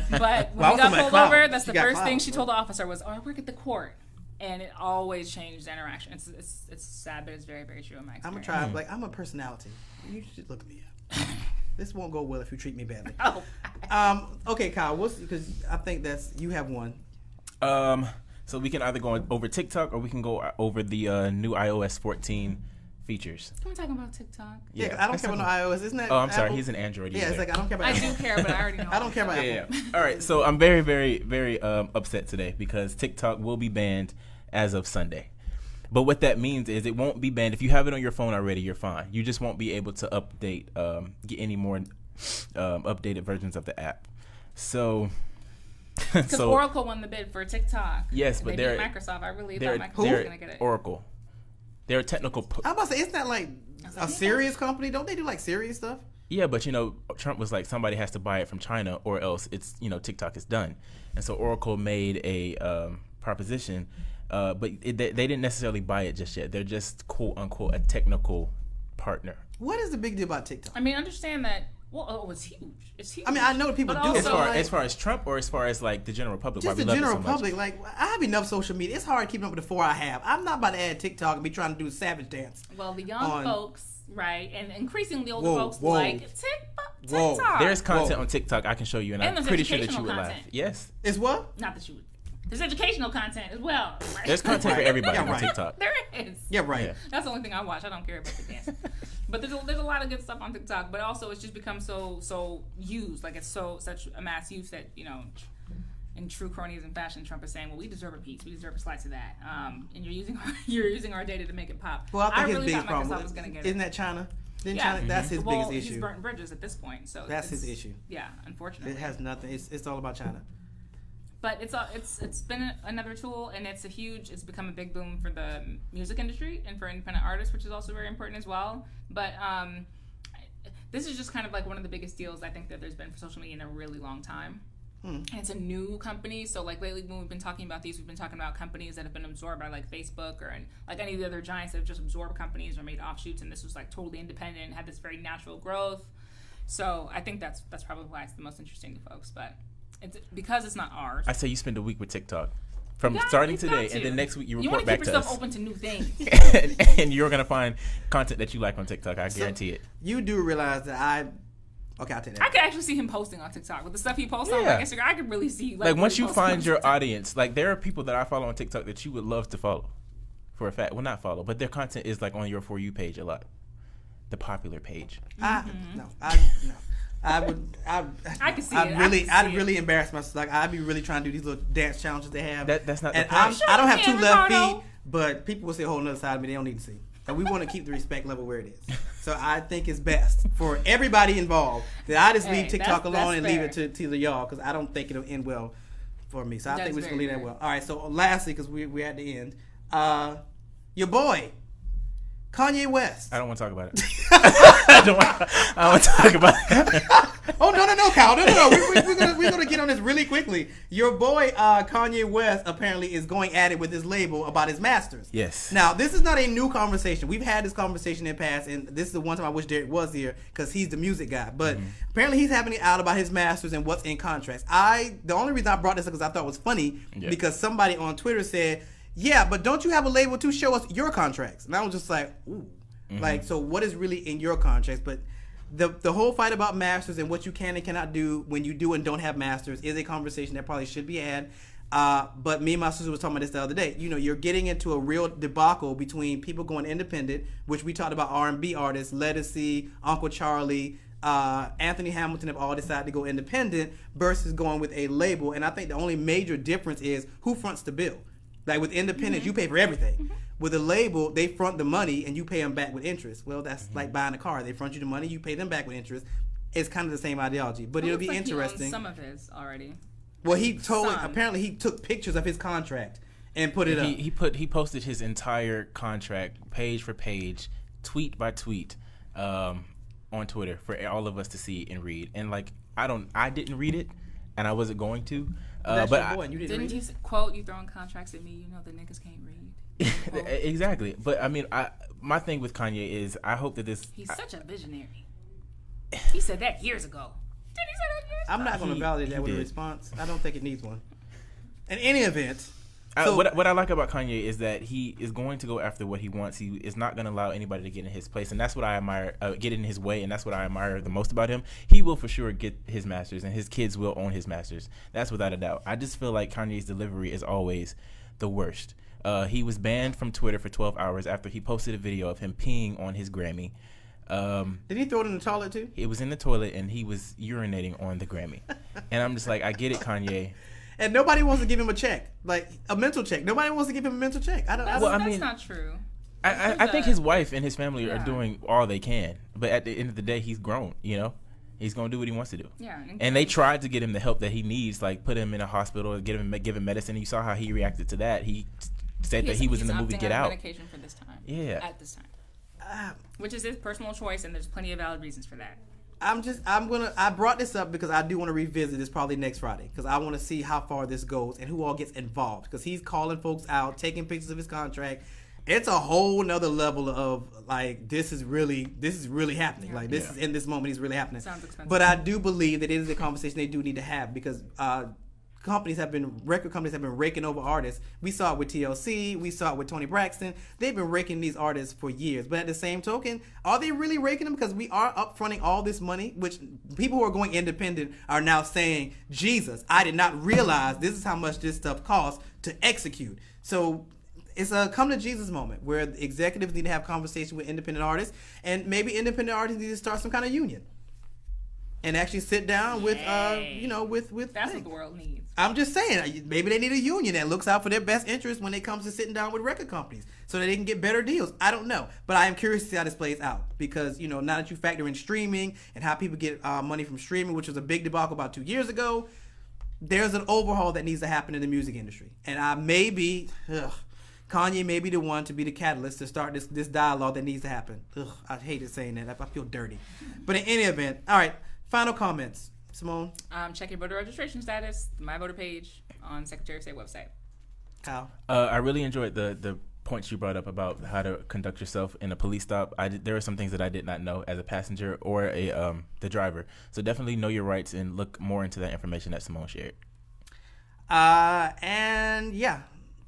But when we got pulled over, that's the first thing she told the officer was, "Oh, I work at the court." And it always changed the interaction. It's sad, but it's very, very true in my experience. I'm gonna try. I'm a personality. You should look me up. This won't go well if you treat me badly. Oh. Okay, Kyle. Because I think you have one. So we can either go over TikTok or we can go over the new iOS 14 features. Can we talk about TikTok? Yeah, I don't care about no iOS. Isn't that? Oh, I'm sorry. Apple? He's an Android user. Yeah, it's like I don't care about. I do care, but I already know. I don't care about Apple. Yeah. All right. So I'm very, very, very upset today because TikTok will be banned as of Sunday. But what that means is it won't be banned. If you have it on your phone already, you're fine. You just won't be able to update, get any more updated versions of the app. So. Because Oracle won the bid for TikTok. Yes, but they beat Microsoft. I really thought Microsoft was going to get it. Oracle. They're a technical. I'm about to say, isn't that like a serious company? Don't they do like serious stuff? Yeah, but Trump was like, somebody has to buy it from China or else it's TikTok is done. And so Oracle made a proposition, but they didn't necessarily buy it just yet. They're just quote unquote a technical partner. What is the big deal about TikTok? I mean, understand that. Well, it's huge. It's huge. I mean, I know that people But do. also, As far as Trump or as far as like the general public? Just why we the love it general so much? public. Like, I have enough social media. It's hard keeping up with the 4 I have. I'm not about to add TikTok and be trying to do a savage dance. Well, the young folks, right, and increasingly older folks like Whoa. TikTok. There's content on TikTok I can show you, and I'm there's pretty sure that you would educational laugh. content. Yes. It's what? Not that you would. There's educational content as well. Right? There's content for everybody on right. TikTok. There is. Yeah, right. Yeah. That's the only thing I watch. I don't care about the dance. But there's a lot of good stuff on TikTok. But also, it's just become so used. Like, it's such a mass use that, in true cronyism fashion, Trump is saying, well, we deserve a piece. We deserve a slice of that. And you're using our data to make it pop. Well, I think his really biggest thought Microsoft problem was going to get isn't it. that China? Yeah. That's his biggest issue. He's burnt bridges at this point. So that's his issue. Yeah, unfortunately. It has nothing. It's all about China. But it's been another tool, and it's become a big boom for the music industry and for independent artists, which is also very important as well. But this is just kind of like one of the biggest deals I think that there's been for social media in a really long time. And it's a new company, so like lately when we've been talking about these, we've been talking about companies that have been absorbed by like Facebook or like any of the other giants that have just absorbed companies or made offshoots, and this was like totally independent and had this very natural growth. So I think that's probably why it's the most interesting to folks. But it's because it's not ours. I say you spend a week with TikTok. From starting today, and then next week you report back to us. You want to keep yourself open to new things. and you're going to find content that you like on TikTok. I guarantee it. You do realize that Okay, I'll take that. I could actually see him posting on TikTok with the stuff he posts on like Instagram. I could really see like once you find your audience, like there are people that I follow on TikTok that you would love to follow, for a fact. Well, not follow, but their content is like on your For You page a lot, the popular page. I could see it. I'd really embarrass myself. Like I'd be really trying to do these little dance challenges they have. That's not. And the point. I don't have two left feet, but people will see a whole other side of me. They don't need to see. And we want to keep the respect level where it is. So I think it's best for everybody involved that I just leave TikTok alone and leave it to y'all, because I don't think it'll end well for me. So I think we're just going to leave that well. All right, so lastly, because we're at the end, your boy, Kanye West. I don't want to talk about it. I don't want to talk about it. Oh, no, Kyle. No. We're gonna get on this really quickly. Your boy, Kanye West, apparently is going at it with his label about his masters. Yes. Now, this is not a new conversation. We've had this conversation in the past, and this is the one time I wish Derek was here, because he's the music guy. But apparently he's having it out about his masters and what's in contracts. The only reason I brought this up is I thought it was funny, because somebody on Twitter said, yeah, but don't you have a label to show us your contracts? And I was just like, ooh. Like, so what is really in your contracts? But the whole fight about masters and what you can and cannot do when you do and don't have masters is a conversation that probably should be had. But me and my sister was talking about this the other day. You know, you're getting into a real debacle between people going independent, which we talked about R&B artists, Ledisi, Uncle Charlie, Anthony Hamilton have all decided to go independent versus going with a label. And I think the only major difference is who fronts the bill. Like with independents, you pay for everything. With a label, they front the money and you pay them back with interest. Well, that's like buying a car. They front you the money, you pay them back with interest. It's kind of the same ideology, but it'll be interesting. He owns some of his already. Well, apparently he took pictures of his contract and put it up. He posted his entire contract page for page, tweet by tweet, on Twitter for all of us to see and read. And like I didn't read it, and I wasn't going to. But you didn't you quote, you throwing contracts at me, you know the niggas can't read. Exactly. But I mean, my thing with Kanye is I hope that he's such a visionary. He said that years ago. Did he say that years ago? I'm not going to validate that with a response. I don't think it needs one. In any event. What I like about Kanye is that he is going to go after what he wants. He is not going to allow anybody to get in his place, and that's what I admire. Get in his way, and that's what I admire the most about him. He will for sure get his masters, and his kids will own his masters. That's without a doubt. I just feel like Kanye's delivery is always the worst. He was banned from Twitter for 12 hours after he posted a video of him peeing on his Grammy. Did he throw it in the toilet too? It was in the toilet, and he was urinating on the Grammy. And I'm just like, I get it, Kanye. And nobody wants to give him a check, like a mental check. Nobody wants to give him a mental check. That's not true. I think his wife and his family are doing all they can, but at the end of the day, he's grown. You know, he's gonna do what he wants to do. Yeah. And they tried to get him the help that he needs, like put him in a hospital, give him medicine. You saw how he reacted to that. He said that he was in the movie Get Out. Medication for this time. Yeah. At this time. Which is his personal choice, and there's plenty of valid reasons for that. I brought this up because I do want to revisit this probably next Friday, because I want to see how far this goes and who all gets involved, because he's calling folks out, taking pictures of his contract. It's a whole nother level of like, this is really happening. Like this is in this moment, it's really happening. Sounds expensive. But I do believe that it is a conversation they do need to have, because record companies have been raking over artists. We saw it with TLC. We saw it with Tony Braxton. They've been raking these artists for years. But at the same token, are they really raking them? Because we are upfronting all this money, which people who are going independent are now saying, Jesus, I did not realize this is how much this stuff costs to execute. So it's a come to Jesus moment where executives need to have conversation with independent artists, and maybe independent artists need to start some kind of union. and actually sit down with Yay. with That's what the world needs. I'm just saying, maybe they need a union that looks out for their best interest when it comes to sitting down with record companies so that they can get better deals. I don't know. But I am curious to see how this plays out because, now that you factor in streaming and how people get money from streaming, which was a big debacle about 2 years ago, there's an overhaul that needs to happen in the music industry. And Kanye may be the one to be the catalyst to start this dialogue that needs to happen. I hated saying that. I feel dirty. But in any event, all right, final comments. Simone? Check your voter registration status, my voter page on Secretary of State website. Kyle? I really enjoyed the points you brought up about how to conduct yourself in a police stop. There are some things that I did not know as a passenger or the driver. So definitely know your rights and look more into that information that Simone shared. And yeah,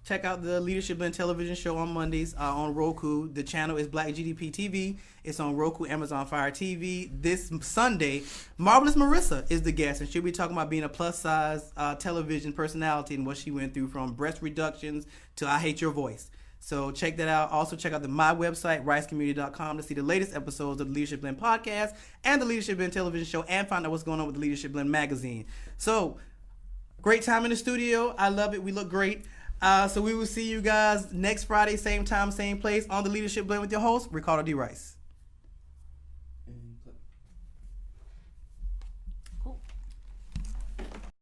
check out the Leadership Blend television show on Mondays on Roku. The channel is Black GDP TV. It's on Roku, Amazon Fire TV. This Sunday, Marvelous Marissa is the guest, and she'll be talking about being a plus-size television personality and what she went through from breast reductions to I Hate Your Voice. So check that out. Also check out my website, ricecommunity.com, to see the latest episodes of the Leadership Blend podcast and the Leadership Blend television show and find out what's going on with the Leadership Blend magazine. So, great time in the studio. I love it. We look great. So we will see you guys next Friday, same time, same place on the Leadership Blend with your host, Ricardo D. Rice.